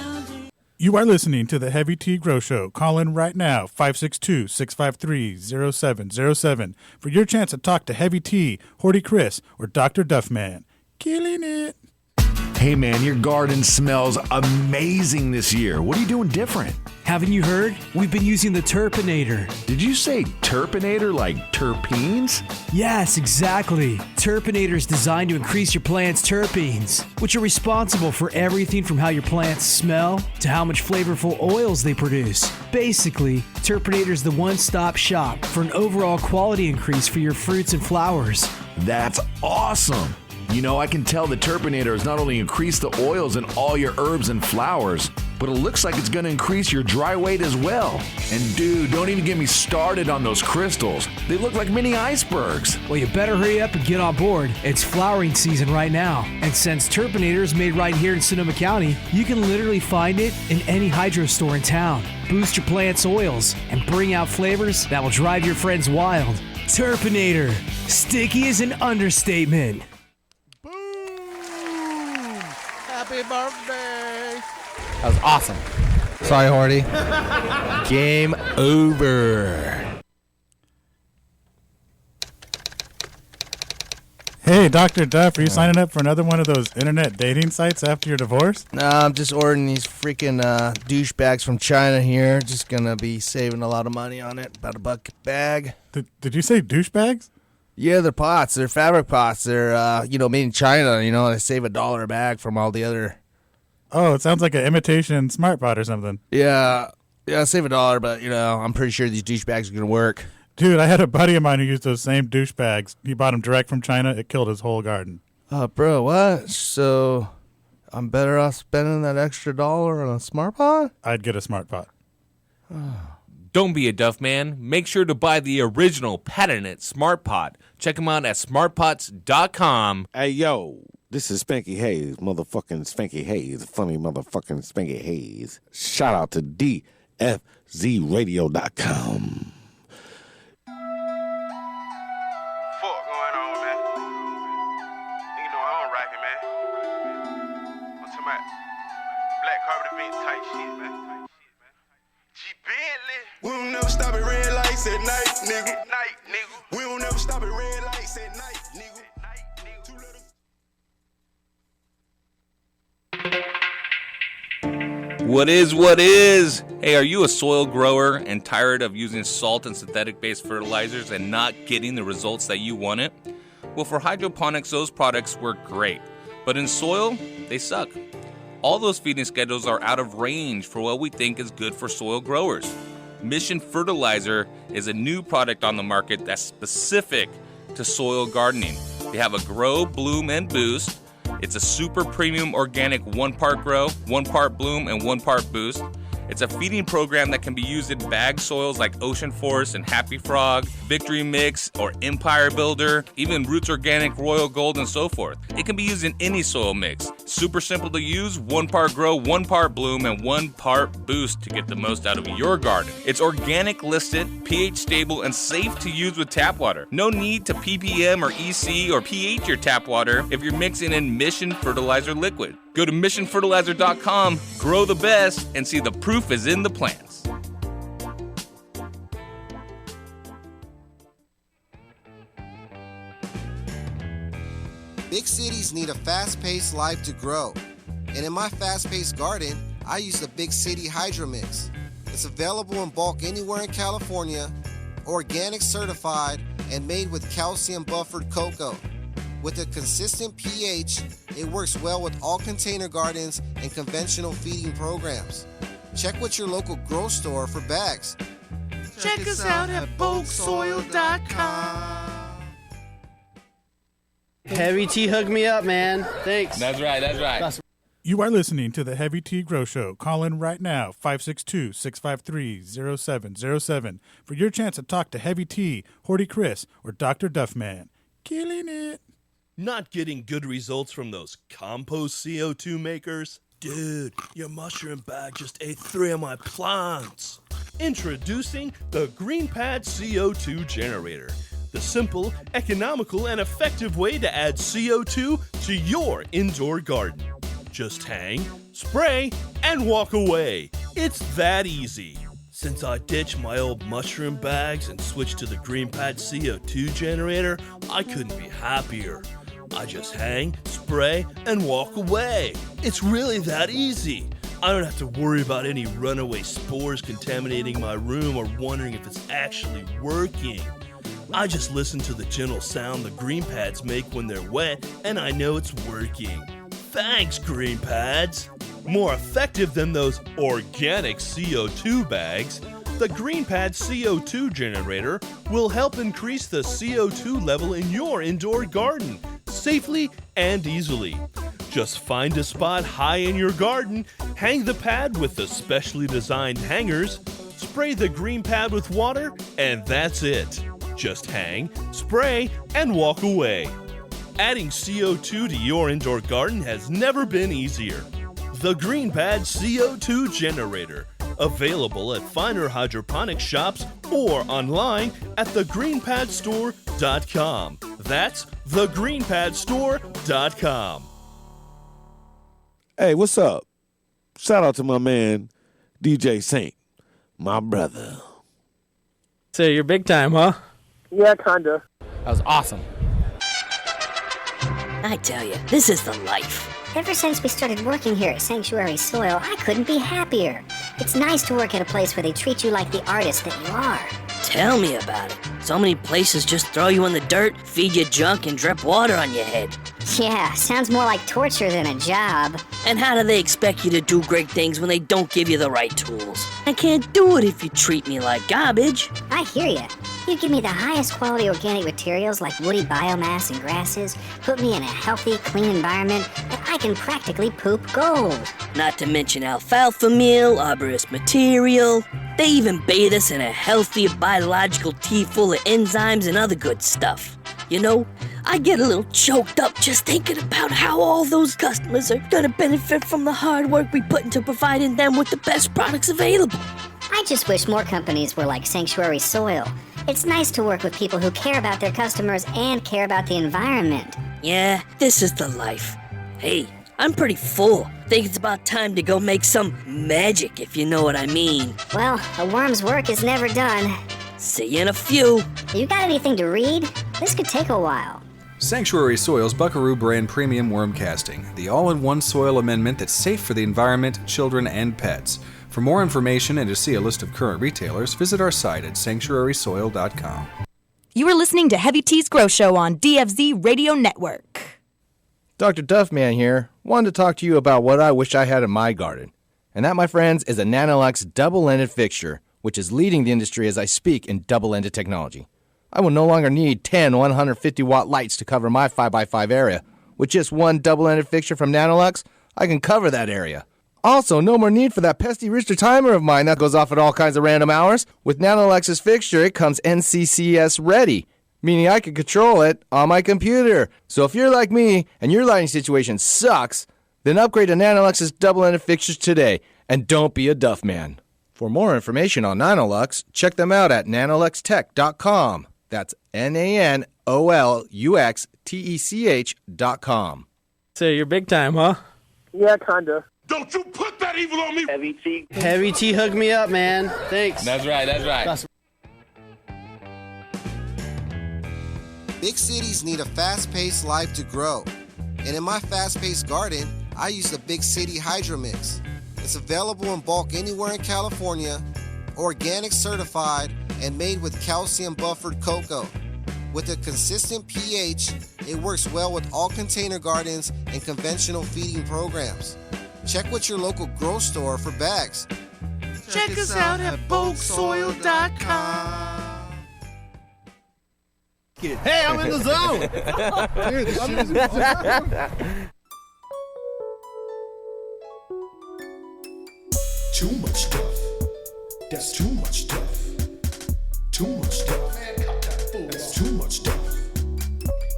You are listening to the Heavy T Grow Show. Call in right now, 562-653-0707 for your chance to talk to Heavy T, Horty Chris, or Dr. Duffman. Killing it. Hey man, your garden smells amazing this year. What are you doing different? Haven't you heard? We've been using the Terpinator. Did you say Terpinator like terpenes? Yes, exactly. Terpinator is designed to increase your plant's terpenes, which are responsible for everything from how your plants smell to how much flavorful oils they produce. Basically, Terpinator is the one-stop shop for an overall quality increase for your fruits and flowers. That's awesome. You know, I can tell the Terpinator has not only increased the oils in all your herbs and flowers, but it looks like it's going to increase your dry weight as well. And dude, don't even get me started on those crystals. They look like mini icebergs. Well, you better hurry up and get on board. It's flowering season right now. And since Terpinator is made right here in Sonoma County, you can literally find it in any hydro store in town. Boost your plant's oils and bring out flavors that will drive your friends wild. Terpinator. Sticky is an understatement. Happy birthday. That was awesome. Sorry, Horty. Game over. Hey, Dr. Duff, are you signing up for another one of those internet dating sites after your divorce? No, I'm just ordering these freaking douchebags from China here. Just gonna be saving a lot of money on it. About $1 a bag. Did you say douchebags? Yeah, they're pots. They're fabric pots. They're, made in China. They save $1 a bag from all the other. Oh, it sounds like an imitation smart pot or something. Yeah, save $1, but, I'm pretty sure these douchebags are going to work. Dude, I had a buddy of mine who used those same douchebags. He bought them direct from China. It killed his whole garden. Bro, what? So I'm better off spending that extra $1 on a smart pot? I'd get a smart pot. Don't be a Duff man. Make sure to buy the original patented Smart Pot. Check them out at smartpots.com. Hey, yo, this is Spanky Hayes, motherfucking Spanky Hayes, funny motherfucking Spanky Hayes. Shout out to DFZradio.com. We don't never stop at red lights at night, nigga. We don't never stop at red lights at night, nigga. What is? Hey, are you a soil grower and tired of using salt and synthetic-based fertilizers and not getting the results that you wanted? Well, for hydroponics, those products work great. But in soil, they suck. All those feeding schedules are out of range for what we think is good for soil growers. Mission Fertilizer is a new product on the market that's specific to soil gardening. They have a Grow, Bloom, and Boost. It's a super premium organic 1 part grow, 1 part bloom, and 1 part boost. It's a feeding program that can be used in bag soils like Ocean Forest and Happy Frog, Victory Mix, or Empire Builder, even Roots Organic, Royal Gold, and so forth. It can be used in any soil mix. Super simple to use, 1 part grow, 1 part bloom, and 1 part boost to get the most out of your garden. It's organic listed, pH stable, and safe to use with tap water. No need to ppm or EC or pH your tap water if you're mixing in Mission Fertilizer liquid. Go to missionfertilizer.com, grow the best, and see the proof is in the plants. Big cities need a fast-paced life to grow. And in my fast-paced garden, I use the Big City Hydro Mix. It's available in bulk anywhere in California, organic certified, and made with calcium buffered cocoa. With a consistent pH, it works well with all container gardens and conventional feeding programs. Check with your local grow store for bags. Check us out at bulksoil.com. Heavy T hooked me up, man. Thanks. That's right. You are listening to the Heavy T Grow Show. Call in right now, 562-653-0707 for your chance to talk to Heavy T, Horty Chris, or Dr. Duffman. Killing it. Not getting good results from those compost CO2 makers? Dude, your mushroom bag just ate 3 of my plants. Introducing the GreenPad CO2 generator. The simple, economical, and effective way to add CO2 to your indoor garden. Just hang, spray, and walk away. It's that easy. Since I ditched my old mushroom bags and switched to the GreenPad CO2 generator, I couldn't be happier. I just hang, spray, and walk away. It's really that easy. I don't have to worry about any runaway spores contaminating my room or wondering if it's actually working. I just listen to the gentle sound the green pads make when they're wet, and I know it's working. Thanks, green pads! More effective than those organic CO2 bags, the GreenPad CO2 generator will help increase the CO2 level in your indoor garden safely and easily. Just find a spot high in your garden, hang the pad with the specially designed hangers, spray the GreenPad with water, and that's it. Just hang, spray, and walk away. Adding CO2 to your indoor garden has never been easier. The GreenPad CO2 generator. Available at finer hydroponic shops or online at thegreenpadstore.com. That's thegreenpadstore.com. Hey, what's up? Shout out to my man, DJ Saint, my brother. So you're big time, huh? Yeah, kinda. That was awesome. I tell you, this is the life. Ever since we started working here at Sanctuary Soil, I couldn't be happier. It's nice to work at a place where they treat you like the artist that you are. Tell me about it. So many places just throw you in the dirt, feed you junk, and drip water on your head. Yeah, sounds more like torture than a job. And how do they expect you to do great things when they don't give you the right tools? I can't do it if you treat me like garbage. I hear ya. You give me the highest quality organic materials like woody biomass and grasses, put me in a healthy, clean environment, and I can practically poop gold. Not to mention alfalfa meal, arborist material. They even bathe us in a healthy biological tea full of enzymes and other good stuff. You know, I get a little choked up just thinking about how all those customers are gonna benefit from the hard work we put into providing them with the best products available. I just wish more companies were like Sanctuary Soil. It's nice to work with people who care about their customers and care about the environment. Yeah, this is the life. Hey, I'm pretty full. Think it's about time to go make some magic, if you know what I mean. Well, a worm's work is never done. See you in a few. You got anything to read? This could take a while. Sanctuary Soils Buckaroo brand premium worm casting, the all-in-one soil amendment that's safe for the environment, children, and pets. For more information and to see a list of current retailers, visit our site at sanctuarysoil.com. You are listening to Heavy T's Grow Show on DFZ Radio Network. Dr. Duffman here. Wanted to talk to you about what I wish I had in my garden. And that, my friends, is a Nanolux double-ended fixture, which is leading the industry as I speak in double-ended technology. I will no longer need 10 150-watt lights to cover my 5x5 area. With just one double-ended fixture from Nanolux, I can cover that area. Also, no more need for that pesky Richter timer of mine that goes off at all kinds of random hours. With Nanolux's fixture, it comes NCCS ready, meaning I can control it on my computer. So if you're like me and your lighting situation sucks, then upgrade to Nanolux's double-ended fixtures today, and don't be a duff man. For more information on Nanolux, check them out at nanoluxtech.com. That's NANOLUXTECH.com. So you're big time, huh? Yeah, kinda. Don't you put that evil on me! Heavy T. Heavy T hooked me up, man. Thanks. That's right. Big cities need a fast-paced life to grow. And in my fast-paced garden, I use the Big City Hydro Mix. It's available in bulk anywhere in California, organic certified, and made with calcium buffered cocoa. With a consistent pH, it works well with all container gardens and conventional feeding programs. Check with your local grow store for bags. Check us out at bulksoil.com. Hey, I'm in the zone. Dude, this shit is Too much stuff. That's too much stuff. Too much stuff. Man, cut that fool. That's too much stuff.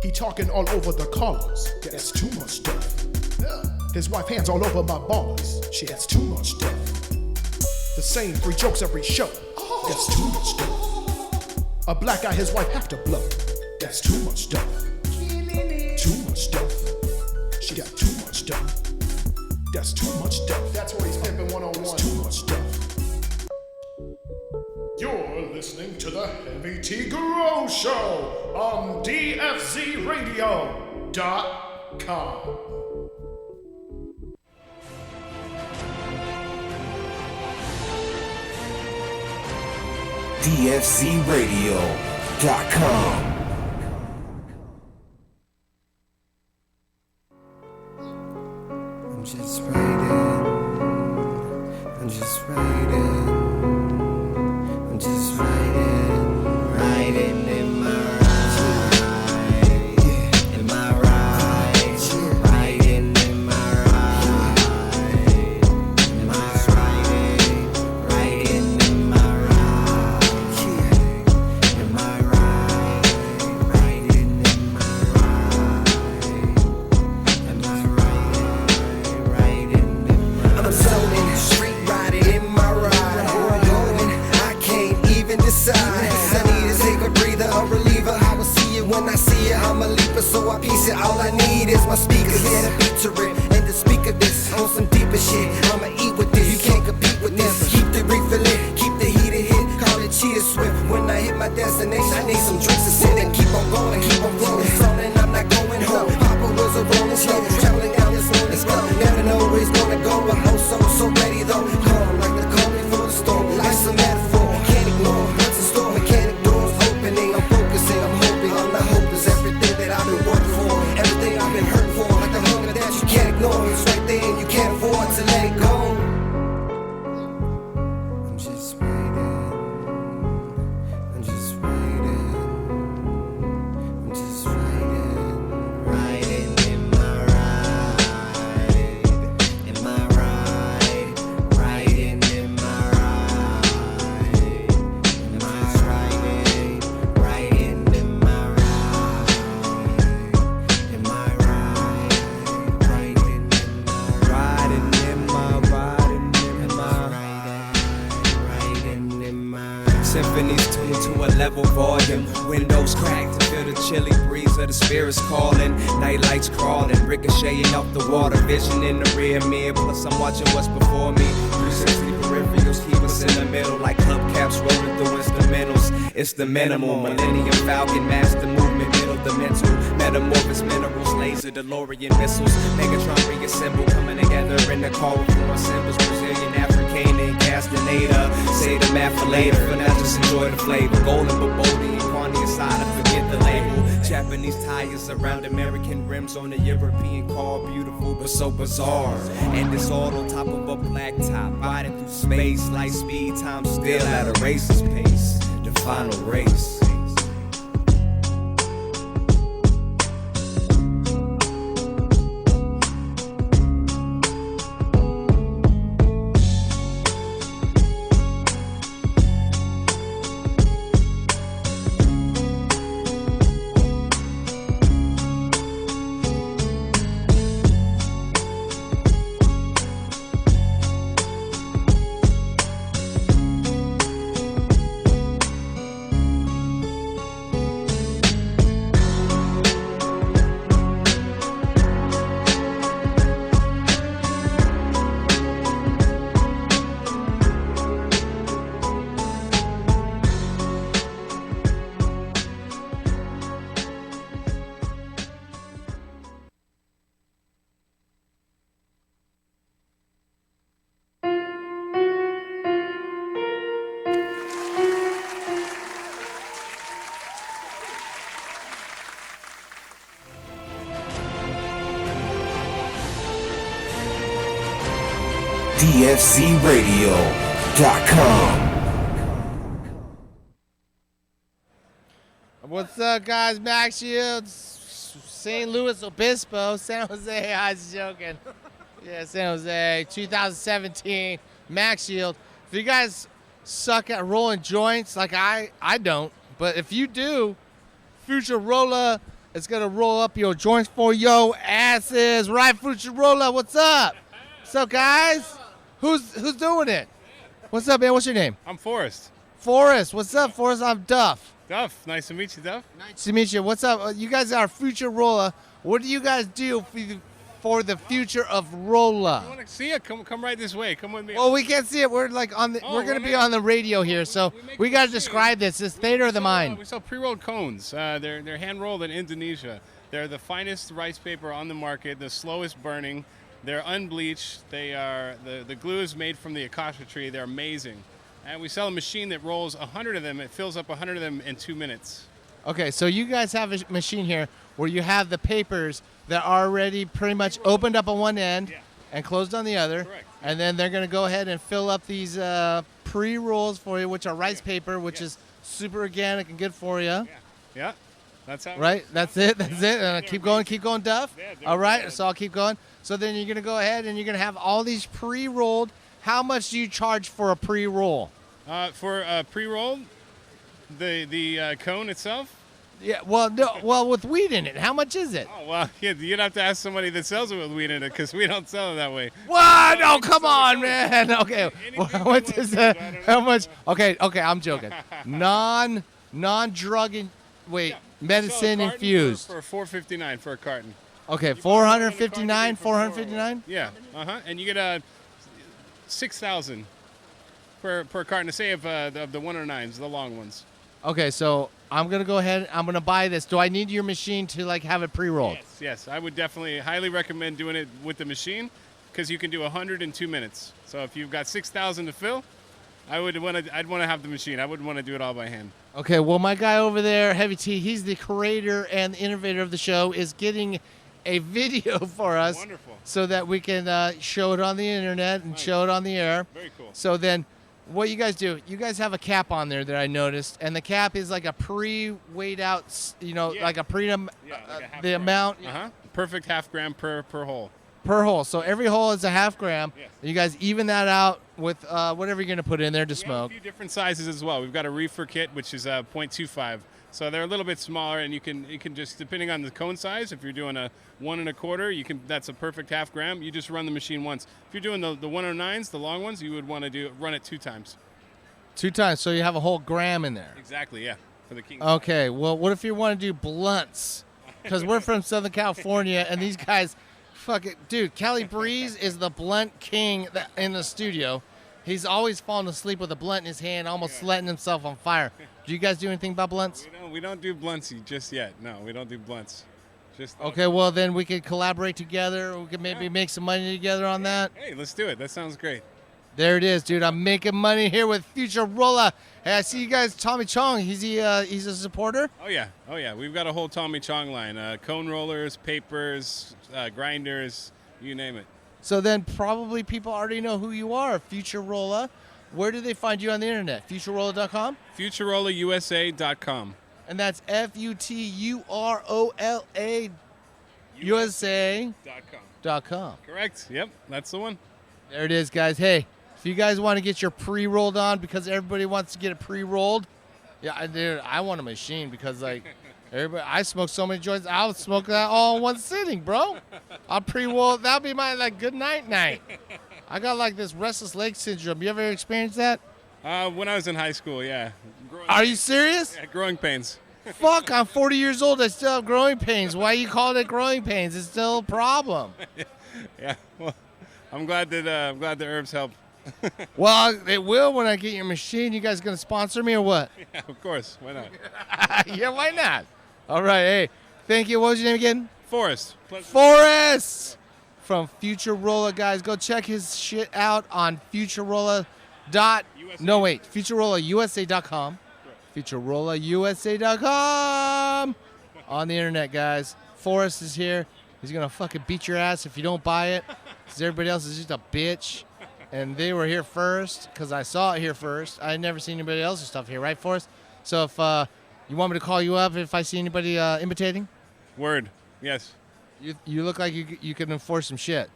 He talking all over the callers. That's too much stuff. His wife hands all over my ballers. She has too much stuff. The same 3 jokes every show. That's too much stuff. A black guy his wife have to blow. That's too much stuff. Too much stuff. She got too much stuff. That's too much stuff. That's what he's pimping 101. That's too much stuff. You're listening to the Heavy T Grow Show on DFZRadio.com. DFZRadio.com. I'm just writing. I'm just writing. I'm just writing. Writing in my right. In my right. Writing in my right. Am I writing? Writing in my right. Am I right? Writing in my right. Am I writing in my right? I'm zoning, street riding in my ride. Where I'm going, I can't even decide. I need to take a breather, a reliever. I will see it when I see it. I'm a leaper, so I piece it. All I need is my speakers. Yeah, the beat to rip and to speak of this on some deeper shit. I'ma eat with this. You can't compete with this. Keep the reefer lit, keep the heater hit. Call it cheetah swift. When I hit my destination, I need some drinks to sit and keep on going, keep on rolling. Zoning, I'm not going home. Papa was a rolling slow, traveling down this lonely road. Never know where he's gonna go, but oh so ready though. Calm like the calm before the storm. Life's a metaphor, can't ignore what's in store. Mechanic doors opening, I'm focusing, I'm hoping. All I hope is everything that I've been working for, everything I've been hurting for, like the hunger that you can't Symphonies tuned to a level volume. Windows cracked to feel the chilly breeze of the spirits calling. Night lights crawling, ricocheting off the water. Vision in the rear mirror, plus I'm watching what's before me. 360 peripherals keep us in the middle, like hubcaps rolling through instrumentals. It's the minimal, Millennium Falcon, master movement, middle dimensional. Metamorphosis minerals, laser, DeLorean missiles. Megatron reassemble, coming together in the car with fluent symbols. Brazilian, African, and Castaneda. Say the math for later, for now just enjoy the flavor. Golden, Babodi, and Quani aside, and forget the label. Japanese tires around American rims on a European car. Beautiful, but so bizarre. And it's all on top of a black top. Riding through space, light speed, time still at a racer's pace. The final race. DFCRadio.com. What's up, guys? Max Shields, St. Louis Obispo, San Jose. I was joking. Yeah, San Jose, 2017, Max Shield. If you guys suck at rolling joints, like I don't, but if you do, Futurola is gonna roll up your joints for yo asses, right? Futurola, what's up? What's up, guys? Who's doing it? What's up, man? What's your name? I'm Forrest. Forrest, what's up, Forrest? I'm Duff. Duff, nice to meet you, Duff. Nice to meet you. What's up? You guys are Futurola. What do you guys do for the future of Rolla? You want to see it? Come right this way. Come with me. Well, we can't see it. We're like on the. We're gonna be on the radio here, so we gotta describe this. It's theater of the mind. We sell pre-rolled cones. They're hand rolled in Indonesia. They're the finest rice paper on the market, the slowest burning. They're unbleached. They are the glue is made from the acacia tree. They're amazing, and we sell a machine that rolls 100 of them. It fills up 100 of them in 2 minutes. Okay, so you guys have a machine here where you have the papers that are already pretty much opened up on one end and closed on the other. Correct. And then they're going to go ahead and fill up these pre-rolls for you, which are rice paper, which is super organic and good for you. Yeah, that's how. Right, that's it. Keep going, Duff. All right, so I'll keep going. So then you're going to go ahead and you're going to have all these pre-rolled. How much do you charge for a pre-roll? For a pre-roll, the cone itself. Yeah, well, with weed in it, how much is it? Oh, well, you'd have to ask somebody that sells it with weed in it, because we don't sell it that way. What? No, come on, man. Okay, what is that? How much? Okay, I'm joking. Non-drug medicine infused. For $4.59 for a carton. Okay, $459. Yeah, and you get 6,000 per carton. Say of the 109s, the long ones. Okay, so I'm gonna go ahead. I'm gonna buy this. Do I need your machine to have it pre-rolled? Yes. I would definitely highly recommend doing it with the machine, because you can do 100 in 2 minutes. So if you've got 6,000 to fill, I'd want to have the machine. I wouldn't want to do it all by hand. Okay, well, my guy over there, Heavy T, he's the creator and the innovator of the show, is getting a video for us. Wonderful. So that we can show it on the internet and show it on the air. Very cool. So then what you guys do, you guys have a cap on there that I noticed, and the cap is like a pre-weighed out, like a the amount. Perfect half gram per hole. Per hole. So every hole is a half gram. Yes. You guys even that out with whatever you're going to put in there to smoke. We have a few different sizes as well. We've got a reefer kit, which is 0.25. So they're a little bit smaller, and you can just, depending on the cone size, if you're doing a 1 1/4, that's a perfect half gram. You just run the machine once. If you're doing the 109s, the long ones, you would want to run it 2 times. 2 times, so you have a whole gram in there. Exactly, yeah, for the king. Okay, well, what if you want to do blunts? Because we're from Southern California, and these guys, dude, Cali Breeze is the blunt king in the studio. He's always falling asleep with a blunt in his hand, almost letting himself on fire. Do you guys do anything about blunts? We don't do blunts just yet. No, we don't do blunts. Okay, well, then we could collaborate together. We could maybe make some money together on that. Hey, let's do it. That sounds great. There it is, dude. I'm making money here with Futurola. Hey, I see you guys. Tommy Chong, he's a supporter. Oh yeah. We've got a whole Tommy Chong line: cone rollers, papers, grinders, you name it. So then probably people already know who you are, Futurola. Where do they find you on the internet? Futurola.com? FuturoLaUSA.com. And that's FUTUROLA USA.com. Correct. Yep, that's the one. There it is, guys. Hey, if you guys want to get your pre-rolled on because everybody wants to get it pre-rolled, dude, I want a machine because everybody. I smoke so many joints. I'll smoke that all in one sitting, bro. I'll pre-roll. That'll be my good night. I got this restless leg syndrome. You ever experienced that? When I was in high school, yeah. Are you serious? Yeah, growing pains. Fuck, I'm 40 years old. I still have growing pains. Why you call it growing pains? It's still a problem. Yeah, well, I'm glad the herbs help. Well, it will when I get your machine. You guys gonna sponsor me or what? Yeah, of course. Why not? Yeah, why not? All right, hey, thank you. What was your name again? Forrest. Forrest from Futurola, guys. Go check his shit out on FuturoLausa.com. FuturoLausa.com on the internet, guys. Forrest is here. He's gonna fucking beat your ass if you don't buy it, because everybody else is just a bitch. And they were here first because I saw it here first. I had never seen anybody else's stuff here, right, Forrest? So if you want me to call you up if I see anybody imitating? Word. Yes. You look like you can enforce some shit.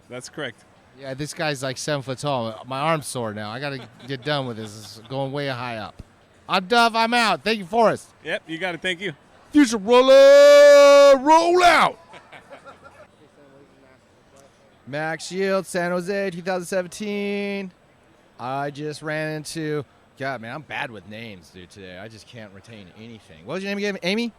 That's correct. Yeah, this guy's 7 foot tall. My arm's sore now. I got to get done with this. It's going way high up. I'm Duff. I'm out. Thank you, Forrest. Yep, you got it. Thank you. Futurola, roll out. Max Shield, San Jose, 2017. I just ran into... God, man, I'm bad with names, dude, today. I just can't retain anything. What was your name again? Amy?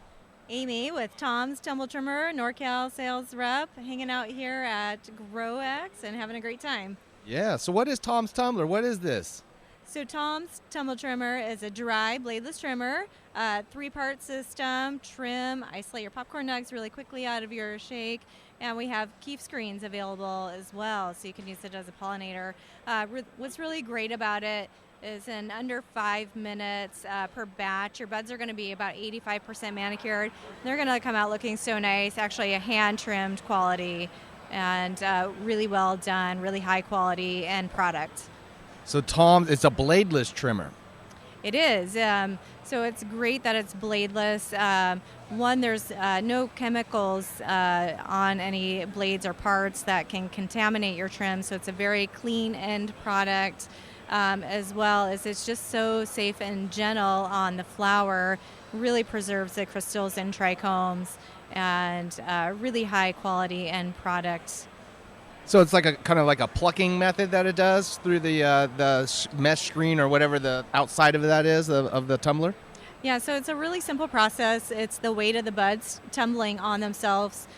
Amy with Tom's Tumble Trimmer, NorCal sales rep, hanging out here at GrowX and having a great time. Yeah, so what is Tom's Tumbler? What is this? So Tom's Tumble Trimmer is a dry bladeless trimmer, 3-part system, trim, isolate your popcorn nugs really quickly out of your shake, and we have keef screens available as well, so you can use it as a pollinator. What's really great about it is in under 5 minutes per batch, your buds are going to be about 85% manicured. They're going to come out looking so nice, actually a hand-trimmed quality, and really well done, really high quality end product. So Tom's, it's a bladeless trimmer. It is. So it's great that it's bladeless. One, there's no chemicals on any blades or parts that can contaminate your trim, so it's a very clean end product, as well as it's just so safe and gentle on the flower, really preserves the crystals and trichomes, and really high quality end product. So it's kind of like a plucking method that it does through the mesh screen or whatever the outside of that is of the tumbler? Yeah, so it's a really simple process. It's the weight of the buds tumbling on themselves,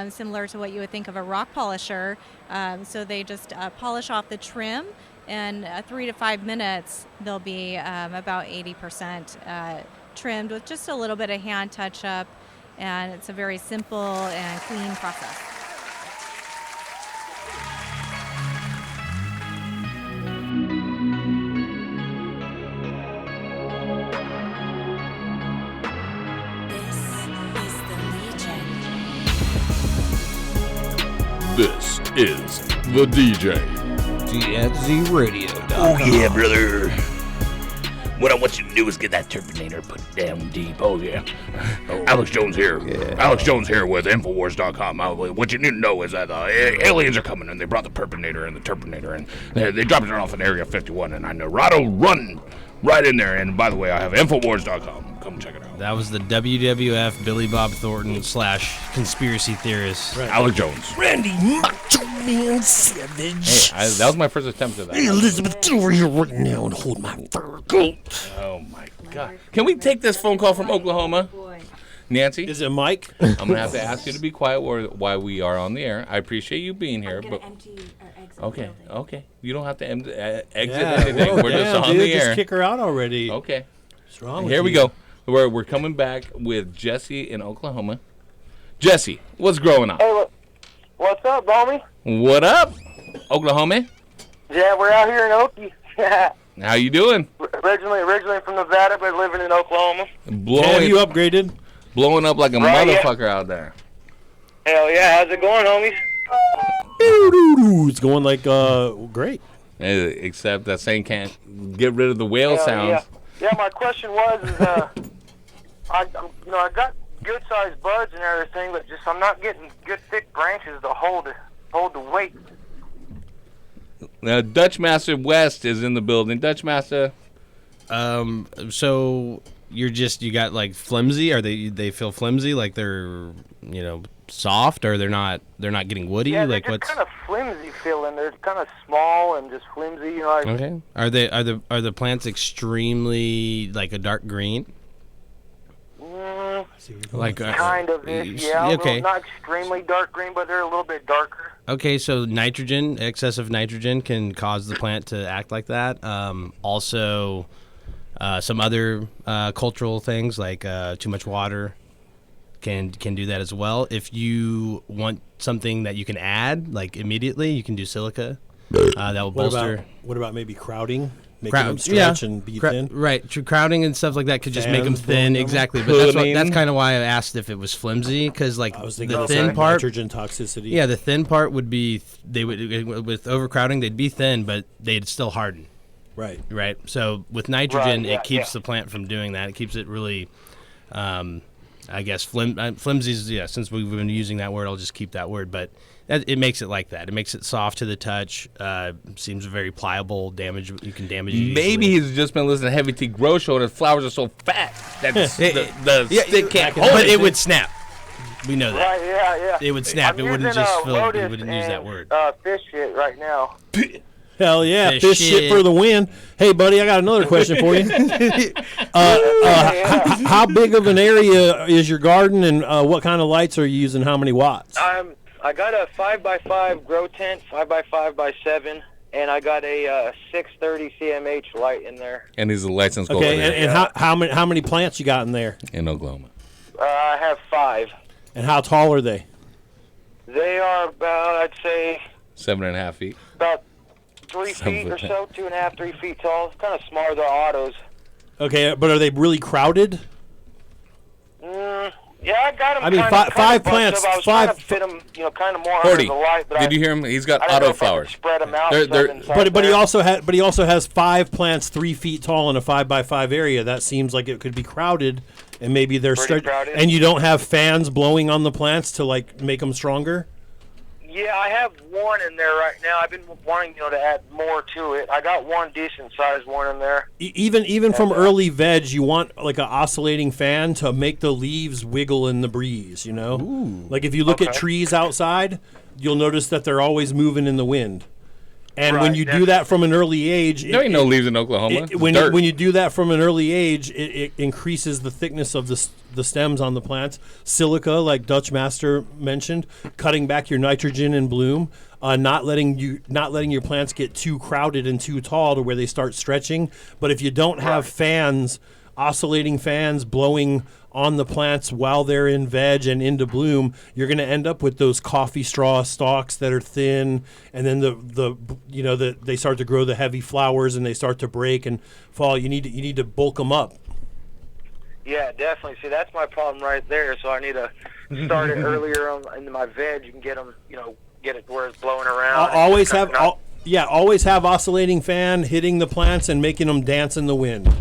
similar to what you would think of a rock polisher. So they just polish off the trim, and 3 to 5 minutes they'll be about 80% trimmed with just a little bit of hand touch-up, and it's a very simple and clean process. This is the DJ. DFZRadio.com. Oh yeah, brother. What I want you to do is get that Terpinator put down deep. Oh yeah. Alex Jones here. Yeah. Alex Jones here with Infowars.com. What you need to know is that aliens are coming, and they brought the Purpinator and the Terpinator, and they dropped it off in Area 51 in Nerado. Run right in there. And by the way, I have Infowars.com. Come check it out. That was the WWF Billy Bob Thornton / conspiracy theorist. Right. Alec Jones. Randy Macho Man Savage. Hey, that was my first attempt at that. Hey, Elizabeth, get over here right now and hold my fur coat. Oh my God! Can we take this phone call from Oklahoma? Nancy, is it Mike? I'm gonna have to ask you to be quiet while we are on the air. I appreciate you being here, but okay, you don't have to exit anything. We're just on the air. Just kick her out already. Okay, what's wrong with here we you? go. We're coming back with Jesse in Oklahoma. Jesse, what's growing on? Hey, what's up, homie? What up, Oklahoma? Yeah, we're out here in Okie. How you doing? Originally from Nevada, but living in Oklahoma. Have you upgraded? Blowing up like a Right, yeah. motherfucker out there. Hell yeah, how's it going, homies? It's going like great. Except that saying can't get rid of the whale sounds. Yeah, my question was, I got good sized buds and everything, but just I'm not getting good thick branches to hold the weight. Now, Dutch Master West is in the building. Dutch Master. So you got like flimsy? Are they feel flimsy? Like they're soft, or they're not getting woody? Yeah, like they're what's just kind of flimsy feeling. They're kind of small and just flimsy. okay? Are the plants extremely like a dark green? Like kind of ish, yeah. Okay. Not extremely dark green, but they're a little bit darker. Okay, so excessive nitrogen can cause the plant to act like that. Also, some other cultural things like too much water can do that as well. If you want something that you can add like immediately, you can do silica. That will bolster. What about maybe crowding? Making them stretch and be thin? Right, crowding and stuff like that could just make them Fans thin. blowing them? Exactly, but that's kind of why I asked if it was flimsy, because like I was thinking the also thin part, nitrogen toxicity. Yeah, the thin part would be with overcrowding they'd be thin, but they'd still harden. Right. Right. So with nitrogen, Right, it keeps the plant from doing that. It keeps it really, I guess, flimsy is, yeah, since we've been using that word, I'll just keep that word. But it makes it like that. It makes it soft to the touch. Seems very pliable. You can damage it Maybe easily. he's just been listening to Heavy Tea Grow Show and his flowers are so fat that the stick can't hold But it. it would snap. We know that. Right, yeah. It would snap. I'm It wouldn't using, just fill. Lotus We wouldn't use that and, word. Fish shit right now. Hell yeah, Fish fish shit for the win. Hey, buddy, I got another question for you. How big of an area is your garden, and what kind of lights are you using? How many watts? I got a 5x5 grow tent, 5x5x7, and I got a 630 CMH light in there. And he's a licensed gold Okay, digger and how many plants you got in there? in Oklahoma. I have 5. And how tall are they? They are about, I'd say, 7.5 feet. about 3 feet or so, 2.5, 3 feet tall. It's kind of smaller. They're autos. Okay, but are they really crowded? Yeah, I got them. I mean, five plants. I was trying to fit them, kind of more under 40. the light. But Did you hear him? He's got I don't know auto if I could flowers. spread them out. But he also has 5 plants 3 feet tall in a 5x5 area. That seems like it could be crowded, and maybe they're crowded. and you don't have fans blowing on the plants to like make them stronger. Yeah, I have one in there right now. I've been wanting, to add more to it. I got one decent-sized one in there. Even from early veg, you want like an oscillating fan to make the leaves wiggle in the breeze. Like if you look at trees outside, you'll notice that they're always moving in the wind. And when you do that from an early age, There ain't no leaves in Oklahoma. It's when dirt. you do that from an early age, it increases the thickness of the stems on the plants. Silica, like Dutch Master mentioned, cutting back your nitrogen in bloom, not letting your plants get too crowded and too tall to where they start stretching. But if you don't have fans, oscillating fans blowing on the plants while they're in veg and into bloom, you're going to end up with those coffee straw stalks that are thin, and then they start to grow the heavy flowers and they start to break and fall. You need to bulk them up. Yeah, definitely. See, that's my problem right there. So I need to start it earlier in my veg and get them, get it where it's blowing around. Always have oscillating fan hitting the plants and making them dance in the wind.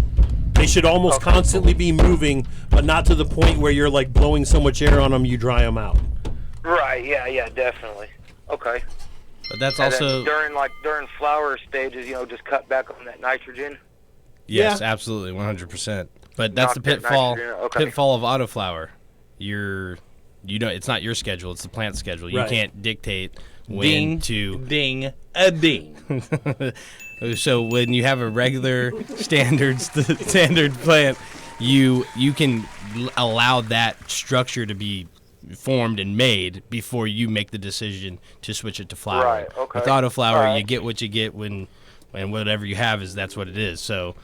They should almost constantly be moving, but not to the point where you're like blowing so much air on them you dry them out. Right. Yeah. Definitely. Okay. But that's And also then during flower stages, just cut back on that nitrogen. Yes, Yeah. absolutely, 100%. But that's Knock the that pitfall. nitrogen out. Okay. Pitfall of autoflower. It's not your schedule; it's the plant schedule. You Right. can't dictate Ding, when to ding, a ding. So when you have a regular standard plant, you can allow that structure to be formed and made before you make the decision to switch it to flower. Right, okay. With autoflower, All right. you get what you get and whatever you have that's what it is. So,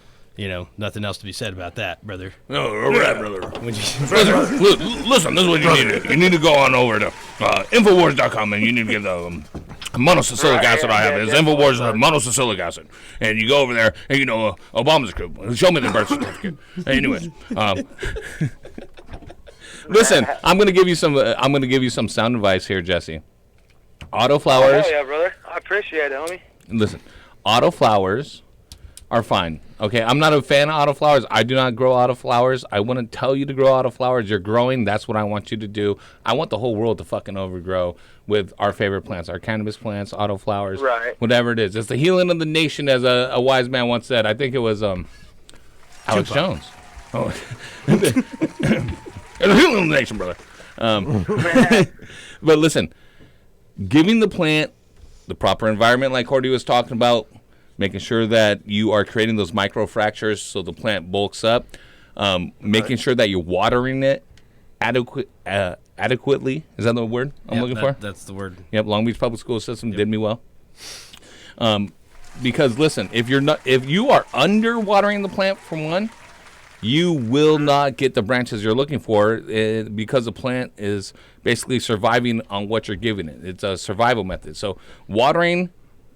nothing else to be said about that, brother. No, all right, brother. When you- Listen, this is what you need to do. You need to go on over to Infowars.com and you need to get the monosaccharic acid I have. It's Infowars monosaccharic acid. And you go over there and, Obama's group. Show me the birth certificate. Anyways, Listen, I'm gonna give you some sound advice here, Jesse. Autoflowers. Oh, yeah, brother. I appreciate it, homie. Listen, autoflowers are fine. Okay, I'm not a fan of autoflowers. I do not grow autoflowers. I wouldn't tell you to grow autoflowers. You're growing. That's what I want you to do. I want the whole world to fucking overgrow with our favorite plants, our cannabis plants, autoflowers, Right. whatever it is. It's the healing of the nation, as a wise man once said. I think it was Alex Jones. Oh, it's the healing of the nation, brother. But listen, giving the plant the proper environment, like Horty was talking about, making sure that you are creating those microfractures so the plant bulks up, making sure that you're watering it adequately. Is that the word I'm looking for? That's the word. Yep, Long Beach Public School System did me well. Because listen, if you are under watering the plant, for one, you will not get the branches you're looking for because the plant is basically surviving on what you're giving it. It's a survival method. So watering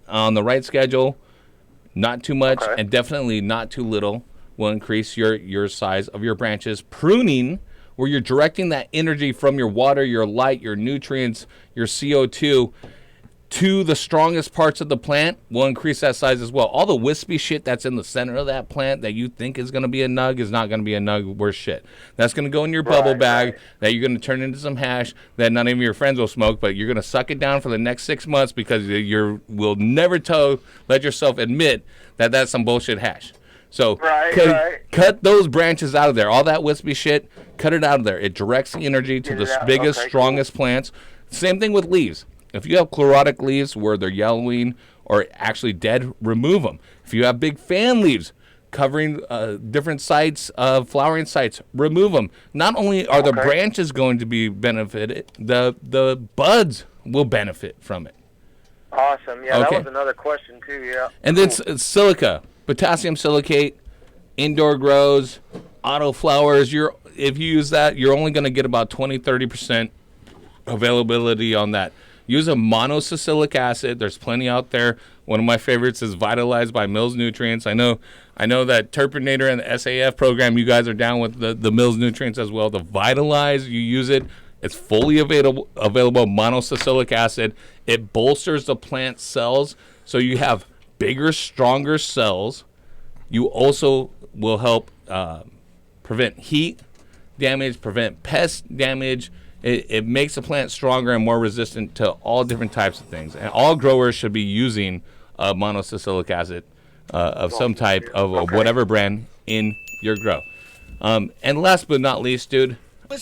on the right schedule, not too much, and definitely not too little, will increase your size of your branches. Pruning, where you're directing that energy from your water, your light, your nutrients, your CO2 to the strongest parts of the plant, will increase that size as well. All the wispy shit that's in the center of that plant that you think is going to be a nug is not going to be a nug worth shit. That's going to go in your bubble bag that you're going to turn into some hash that none of your friends will smoke, but you're going to suck it down for the next 6 months because you will never let yourself admit that that's some bullshit hash. So cut those branches out of there. All that wispy shit, cut it out of there. It directs the energy to the biggest, strongest plants. Same thing with leaves. If you have chlorotic leaves where they're yellowing or actually dead, remove them. If you have big fan leaves covering different sites, flowering sites, remove them. Not only are the branches going to be benefited, the buds will benefit from it. Awesome. Yeah, that was another question, too, yeah. And then silica, potassium silicate, indoor grows, autoflowers. If you use that, you're only going to get about 20-30% availability on that. Use a monosaccharic acid. There's plenty out there. One of my favorites is Vitalized by Mills Nutrients. I know that Terpinator and the SAF program, you guys are down with the Mills Nutrients as well. The Vitalize, you use it. It's fully available monosaccharic acid. It bolsters the plant cells, so you have bigger, stronger cells. You also will help prevent heat damage, prevent pest damage. It makes the plant stronger and more resistant to all different types of things. And all growers should be using monosaccharic acid of some type of whatever brand in your grow. And last but not least, dude,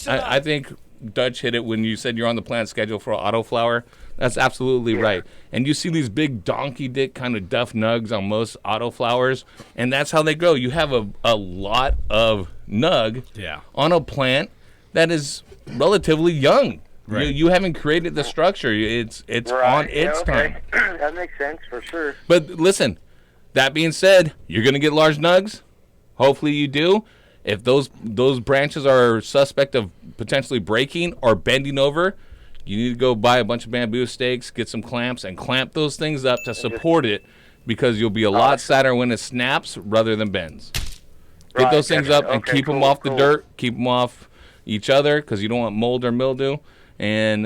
I think Dutch hit it when you said you're on the plant schedule for autoflower. That's absolutely right. And you see these big donkey dick kind of duff nugs on most autoflowers, and that's how they grow. You have a lot of nug on a plant that is relatively young. Right. You haven't created the structure. It's on its time. That makes sense for sure. But listen, that being said, you're going to get large nugs. Hopefully you do. If those branches are suspect of potentially breaking or bending over, you need to go buy a bunch of bamboo stakes, get some clamps, and clamp those things up to support it, because you'll be a lot sadder when it snaps rather than bends. Get those things up and keep them off the dirt, keep them off each other, because you don't want mold or mildew, and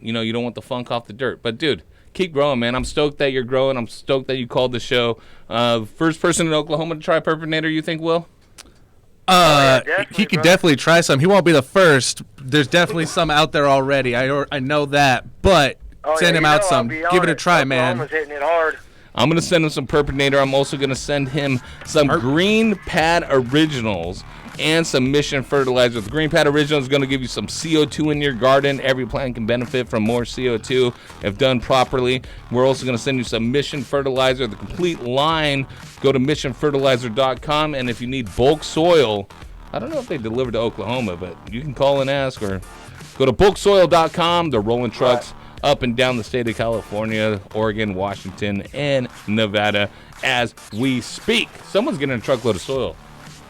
you don't want the funk off the dirt. But dude, keep growing, man. I'm stoked that you're growing. I'm stoked that you called the show. First person in Oklahoma to try Purpinator, you think, Will? He could definitely try some. He won't be the first. There's definitely some out there already. I know that, but send him out some. Give it a try, man. Oklahoma's hitting it hard. I'm going to send him some Purpinator. I'm also going to send him some Green Pad Originals and some Mission Fertilizer. The Green Pad Original is going to give you some CO2 in your garden. Every plant can benefit from more CO2 if done properly. We're also going to send you some Mission Fertilizer, the complete line. Go to missionfertilizer.com, and if you need bulk soil, I don't know if they deliver to Oklahoma, but you can call and ask, or go to bulksoil.com. They're rolling trucks up and down the state of California, Oregon, Washington, and Nevada as we speak. Someone's getting a truckload of soil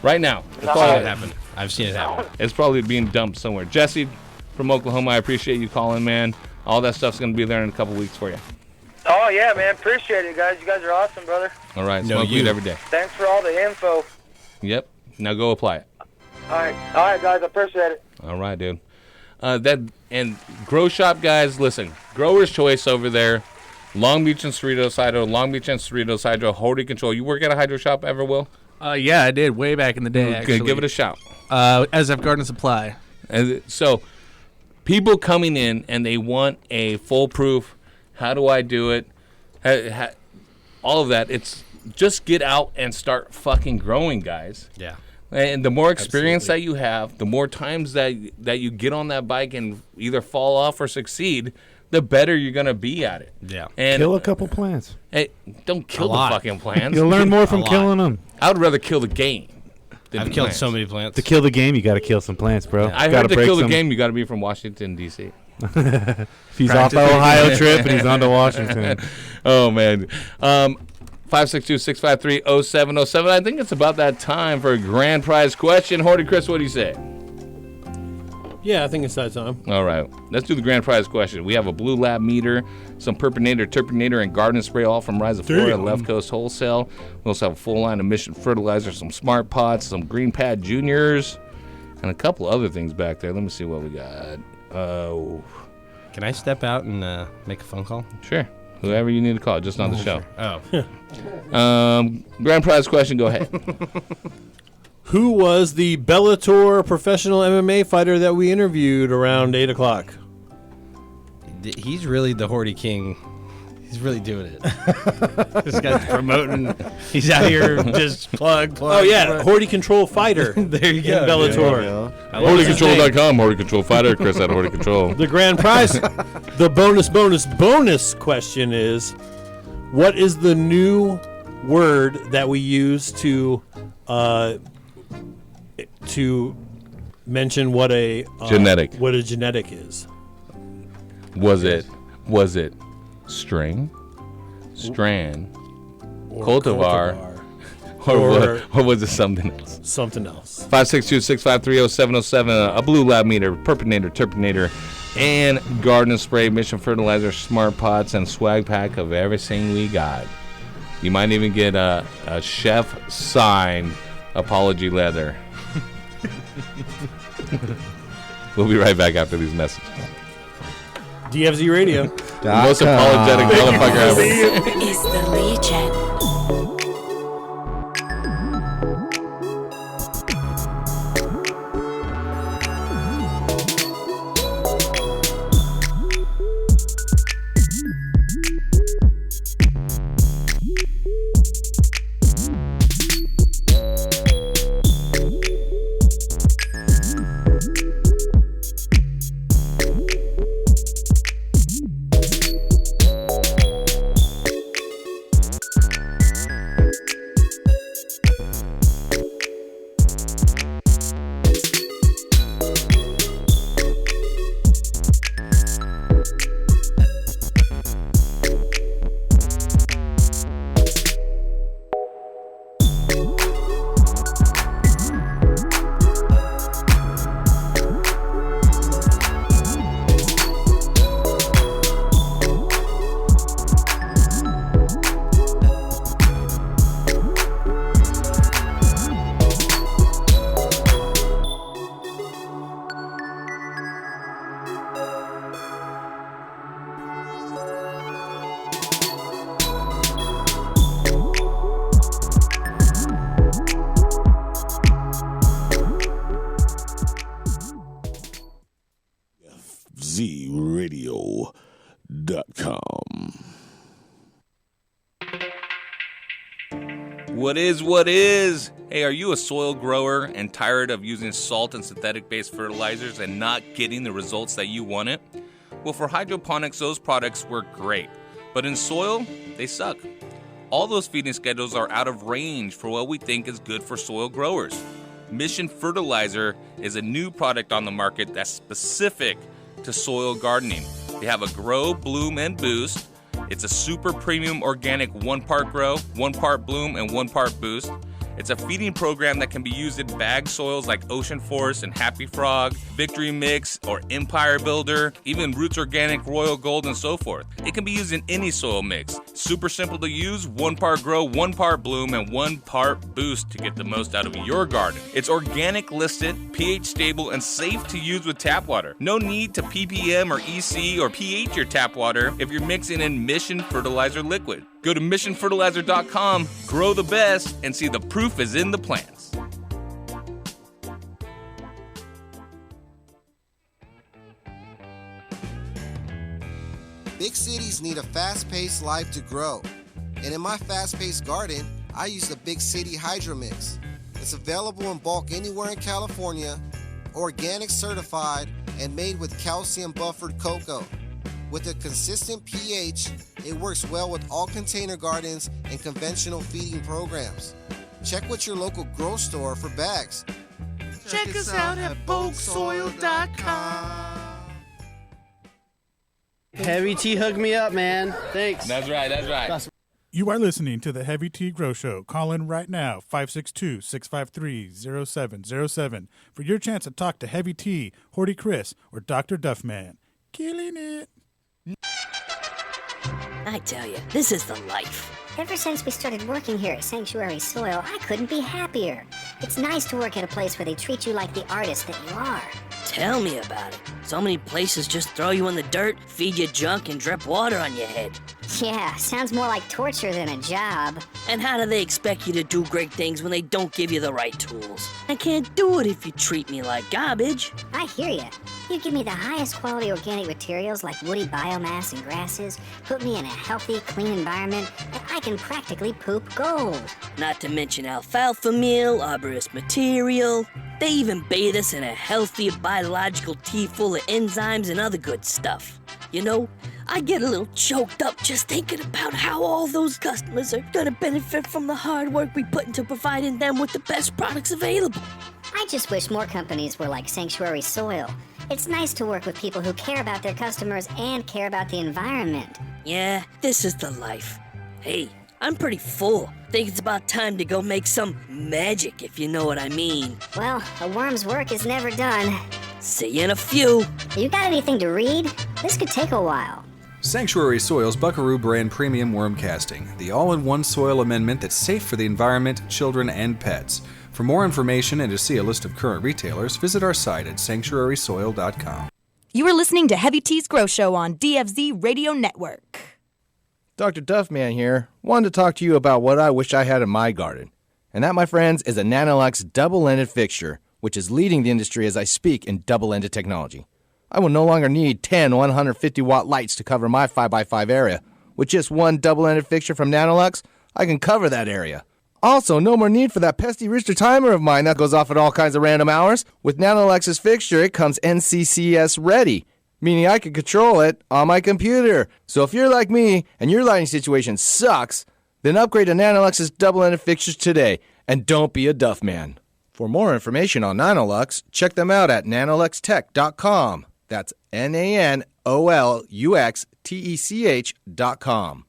right now. I've seen it happen. I've seen it happen. It's probably being dumped somewhere. Jesse from Oklahoma, I appreciate you calling, man. All that stuff's going to be there in a couple weeks for you. Oh, yeah, man. Appreciate it, guys. You guys are awesome, brother. All right. Smoke weed every day. Thanks for all the info. Yep. Now go apply it. All right, guys. I appreciate it. All right, dude. And Grow Shop guys, listen, Grower's Choice over there, Long Beach and Cerritos Hydro, Horti Control. You work at a hydro shop ever, Will? Yeah, I did way back in the day. Actually, give it a shout. SF Garden Supply. And so, people coming in and they want a foolproof. How do I do it? All of that. It's just get out and start fucking growing, guys. Yeah. And the more experience that you have, the more times that you get on that bike and either fall off or succeed, the better you're going to be at it. Yeah. And kill a couple plants. Hey, don't kill the fucking plants. You'll learn more from killing them. I would rather kill the game than I've the killed plants. so many plants. To kill the game, you got to kill some plants, bro. I heard to kill the game, you got to be from Washington, D.C. He's off the Ohio trip and he's on to Washington. Oh, man. 562-653-0707. I think it's about that time for a grand prize question. Horty Chris, what do you say? Yeah, I think it's that time. All right. Let's do the grand prize question. We have a Blue Lab meter, some Purpinator, Terpinator, and garden spray, all from Rise of Florida, Left Coast Wholesale. We also have a full line of Mission Fertilizer, some Smart Pots, some Green Pad Juniors, and a couple other things back there. Let me see what we got. Can I step out and make a phone call? Sure. Whoever you need to call, just on the show. Sure. Oh. Grand prize question, go ahead. Who was the Bellator professional MMA fighter that we interviewed around 8 o'clock? He's really the Horty King. He's really doing it. This guy's promoting. He's out here just plug. Oh, yeah. Horty Control Fighter. There you go. Bellator. HortyControl.com, Horty Control Fighter, Chris at Horty Control. The grand prize, the bonus question is, what is the new word that we use to mention what a genetic is? Was it string, strand, cultivar, or was it something else? Something else. 562-653-0707. A Blue Lab meter, Purpinator, Terpinator, and garden spray, Mission Fertilizer, Smart Pots, and swag pack of everything we got. You might even get a chef signed apology leather. We'll be right back after these messages. DFZ Radio. The most apologetic motherfucker ever. Is the Legion. FZRadio.com. What is? Hey, are you a soil grower and tired of using salt and synthetic-based fertilizers and not getting the results that you wanted? Well, for hydroponics, those products work great. But in soil, they suck. All those feeding schedules are out of range for what we think is good for soil growers. Mission Fertilizer is a new product on the market that's specific to soil gardening. They have a Grow, Bloom, and Boost. It's a super premium organic 1 part grow, 1 part bloom, and 1 part boost. It's a feeding program that can be used in bag soils like Ocean Forest and Happy Frog, Victory Mix, or Empire Builder, even Roots Organic, Royal Gold, and so forth. It can be used in any soil mix. Super simple to use, 1 part grow, 1 part bloom, and 1 part boost to get the most out of your garden. It's organic listed, pH stable, and safe to use with tap water. No need to ppm or EC or pH your tap water if you're mixing in Mission Fertilizer liquid. Go to missionfertilizer.com, grow the best, and see the proof is in the plants. Big cities need a fast-paced life to grow. And in my fast-paced garden, I use the Big City Hydro Mix. It's available in bulk anywhere in California, organic certified, and made with calcium buffered cocoa. With a consistent pH, it works well with all container gardens and conventional feeding programs. Check with your local grow store for bags. Check us out at bulksoil.com. Heavy T hooked me up, man. Thanks. That's right. You are listening to the Heavy T Grow Show. Call in right now, 562-653-0707 for your chance to talk to Heavy T, Horty Chris, or Dr. Duffman. Killing it. I tell you, this is the life. Ever since we started working here at Sanctuary Soil, I couldn't be happier. It's nice to work at a place where they treat you like the artist that you are. Tell me about it. So many places just throw you in the dirt, feed you junk, and drip water on your head. Yeah, sounds more like torture than a job. And how do they expect you to do great things when they don't give you the right tools? I can't do it if you treat me like garbage. I hear ya. You give me the highest quality organic materials like woody biomass and grasses, put me in a healthy, clean environment, and I can practically poop gold. Not to mention alfalfa meal, arborist material. They even bathe us in a healthy biological tea full of enzymes and other good stuff. You know, I get a little choked up just thinking about how all those customers are gonna benefit from the hard work we put into providing them with the best products available. I just wish more companies were like Sanctuary Soil. It's nice to work with people who care about their customers and care about the environment. Yeah, this is the life. Hey, I'm pretty full. Think it's about time to go make some magic, if you know what I mean. Well, a worm's work is never done. See you in a few. You got anything to read? This could take a while. Sanctuary Soil's Buckaroo brand premium worm casting, the all-in-one soil amendment that's safe for the environment, children, and pets. For more information and to see a list of current retailers, visit our site at sanctuarysoil.com. You are listening to Heavy T's Grow Show on DFZ Radio Network. Dr. Duffman here. Wanted to talk to you about what I wish I had in my garden. And that, my friends, is a Nanolux double-ended fixture, which is leading the industry as I speak in double-ended technology. I will no longer need 10 150-watt lights to cover my 5x5 area. With just one double-ended fixture from Nanolux, I can cover that area. Also, no more need for that pesky Richter timer of mine that goes off at all kinds of random hours. With Nanolux's fixture, it comes NCCS ready, meaning I can control it on my computer. So if you're like me and your lighting situation sucks, then upgrade to Nanolux's double-ended fixtures today, and don't be a duff man. For more information on Nanolux, check them out at nanoluxtech.com. That's NANOLUXTECH.com.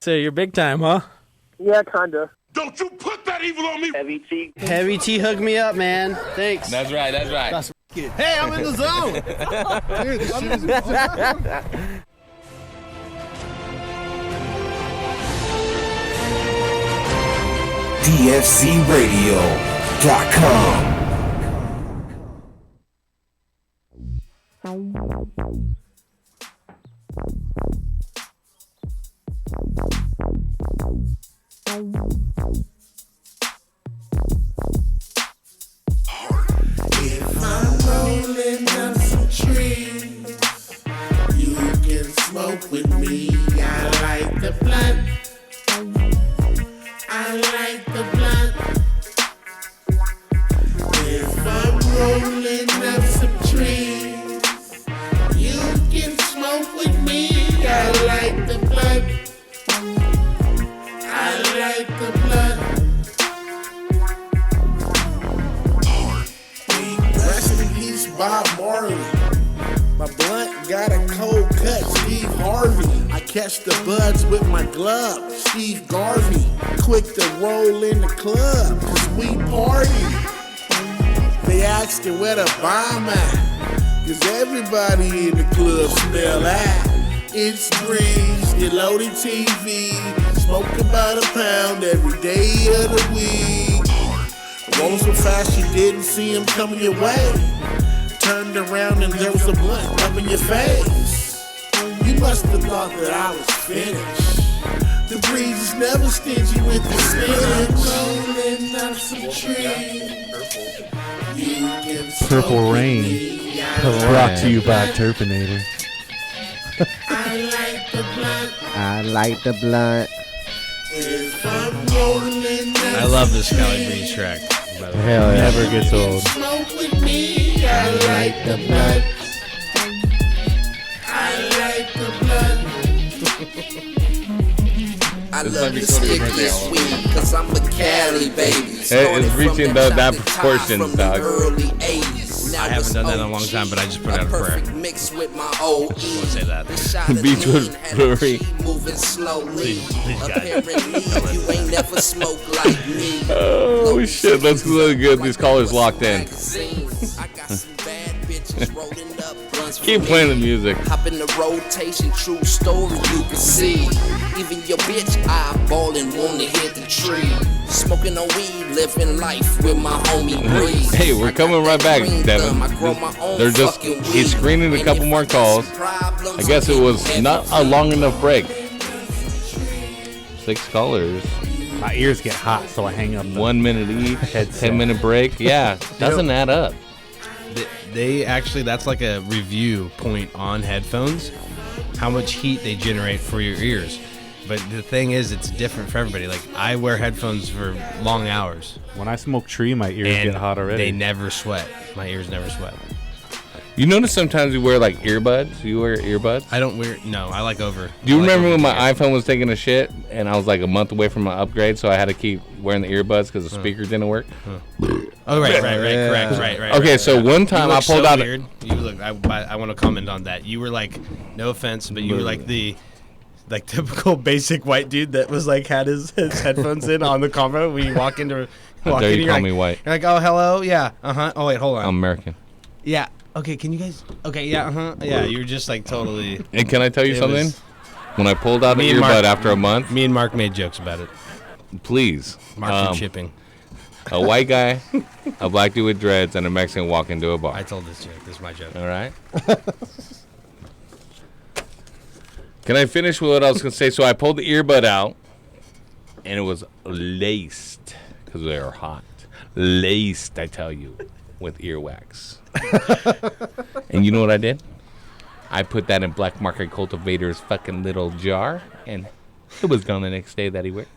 So you're big time, huh? Yeah, kinda. Don't you put that evil on me! Heavy T. Heavy T hooked me up, man. Thanks. That's right. Hey, I'm in the zone. Dude, I'm in the zone. DFCRadio.com. If I'm rolling down some trees, you can smoke with me. I like the blunt. I like the blunt. Bob Marley. My blunt got a cold cut, Steve Harvey. I catch the buds with my glove, Steve Garvey. Quick to roll in the club, cause we party. They asking where the bomb at, cause everybody in the club smell that. It's Breeze, get loaded TV, smoke about a pound every day of the week. Roll so fast you didn't see him coming your way. Turned around and there was a blunt up in your face. You must have thought that I was finished. The Breeze is never stingy with the spinach. Rolling up some trees. You can Purple Rain, brought to you by Terpinator. I like the blunt. I like the blunt. If I'm rolling up I love this Cali Breeze track. By the way. Hell yeah. Never gets old. Smoke with me. I like the blunt. I like the blunt. I love the stickiest weed, cause I'm a Cali baby. It's reaching that proportions, dog. I haven't done that in a long time, but I just put out a prayer. Mix with my OE. Just want to say that. Beach was blurry. Moving slowly. Please, God. Apparently, you ain't never smoked like me. Oh shit, that's really good. These callers locked in. I got some bad bitches rolling up blunts. Keep playing the music. Hop in the rotation, true story you can see. Even your bitch eyeballing wanna hit the tree. Smoking on weed, living life with my homie Breeze. Hey, we're coming right back, Devin. They're just, he's screening a couple more calls. I guess it was not a long enough break. 6 callers. My ears get hot, so I hang up. 1 minute each, 10-minute break. Yeah, doesn't add up. They actually, that's like a review point on headphones, how much heat they generate for your ears. But the thing is, it's different for everybody. Like, I wear headphones for long hours. When I smoke tree, my ears get hot already. They never sweat. My ears never sweat. You notice sometimes you wear like earbuds? You wear earbuds? I don't wear, no, I like over. Do you remember when my iPhone was taking a shit and I was like a month away from my upgrade, so I had to keep wearing the earbuds because the speaker didn't work? Oh, right, correct, right. Okay, so one time I pulled out. Weird. You look, I want to comment on that. You were like, no offense, but you were like the typical basic white dude that was like had his headphones in on the convo. We walk into. How dare you call me white? You're like, oh, hello, yeah, Oh, wait, hold on. I'm American. Yeah. Okay, can you guys? Okay, yeah, Yeah, you were just like totally. And can I tell you something? When I pulled out an earbud after a month, me and Mark made jokes about it. Please, Mark for chipping. A white guy, a black dude with dreads, and a Mexican walk into a bar. I told this joke. This is my joke. All right. Can I finish with what I was going to say? So I pulled the earbud out, and it was laced, because they are hot. Laced, I tell you, with earwax. And you know what I did? I put that in Black Market Cultivator's fucking little jar, and it was gone the next day that he worked.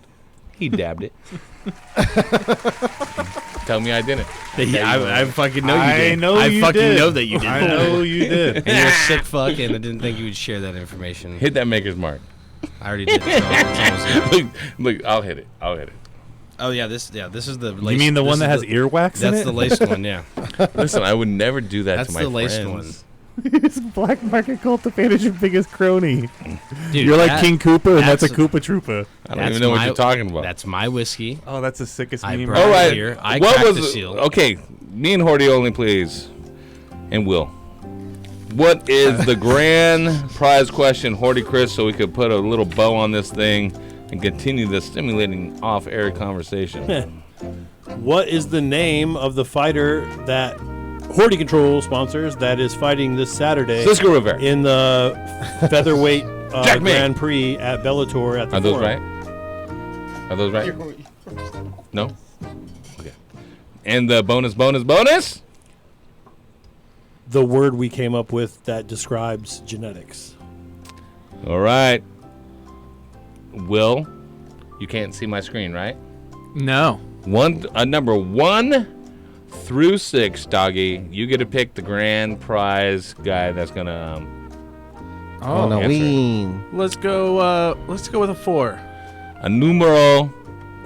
He dabbed it. Tell me I didn't. I fucking know you did. I fucking know that you did. I know you did. And you're a sick fuck, and I didn't think you would share that information. Hit that maker's mark. I already did. So it's almost look, I'll hit it. Oh yeah, this is the. You mean the one that has earwax in it? That's the laced one, yeah. Listen, I would never do that to my friends. That's the laced one. Black Market Cultivator's your biggest crony. Dude, you're like King Koopa, and that's a Koopa Troopa. I don't even know what you're talking about. That's my whiskey. Oh, that's the sickest meme. All right. Here. I what cracked was the seal. Okay, me and Horty only, please. And Will. What is the grand prize question, Horty Chris, so we could put a little bow on this thing and continue the stimulating off-air conversation? What is the name of the fighter that Horty Control sponsors that is fighting this Saturday Cisco Rivera in the featherweight Grand Prix at Bellator at the Are those Forum? right? Are those right? No? Okay. And the bonus? The word we came up with that describes genetics. All right. Will, you can't see my screen, right? No. Number 1 through 6, doggy. You get to pick the grand prize guy that's gonna. Halloween. Let's go with a 4. A numero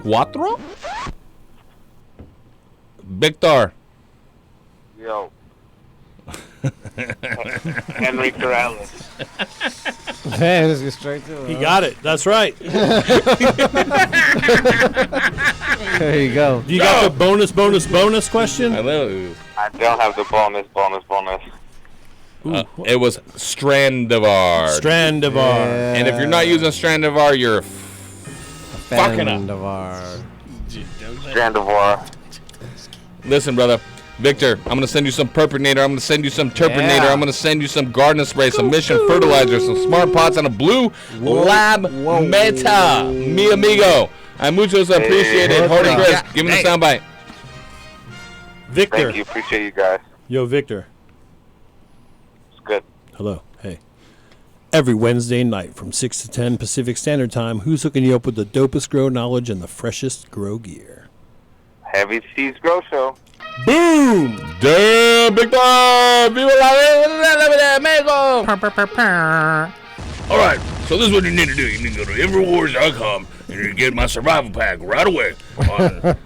4. Victor. Yo. Henry Corrales. Hey, let's get straight to it. He got it. That's right. There you go. You got the bonus question? Hello. I don't have the bonus. It was Strandivar. Strandivar. And if you're not using Strandivar, you're fucking up. Strandivar. Listen, brother. Victor, I'm going to send you some Purpinator. I'm going to send you some Terpinator. Yeah. I'm going to send you some garden spray, some Mission Fertilizer, some Smart Pots, and a blue Lab Meta. Mi amigo. I muchos appreciated. Hold it, Chris. Give me the soundbite. Victor. Thank you. Appreciate you guys. Yo, Victor. It's good. Hello. Hey. Every Wednesday night from 6 to 10 Pacific Standard Time, who's hooking you up with the dopest grow knowledge and the freshest grow gear? Heavy T's Grow Show. Boom! Damn, big boy! Viva la Mexico! All right, so this is what you need to do. You need to go to Infowars.com and you get my survival pack right away.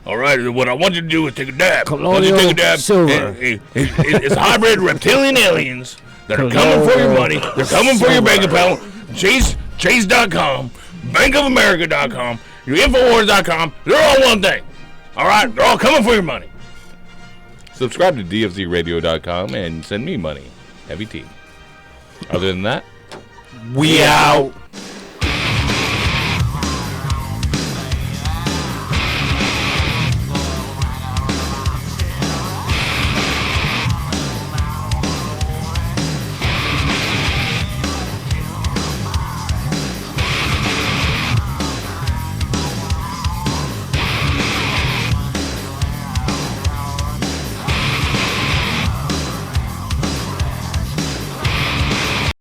All right, what I want you to do is take a dab. Colonial Once you take a dab, silver. It's hybrid reptilian aliens that are coming for your money. They're coming for your bank account. Chase.com, bankofamerica.com, your Infowars.com. They're all one thing. All right, they're all coming for your money. Subscribe to DFZRadio.com and send me money. Heavy T. Other than that, we out.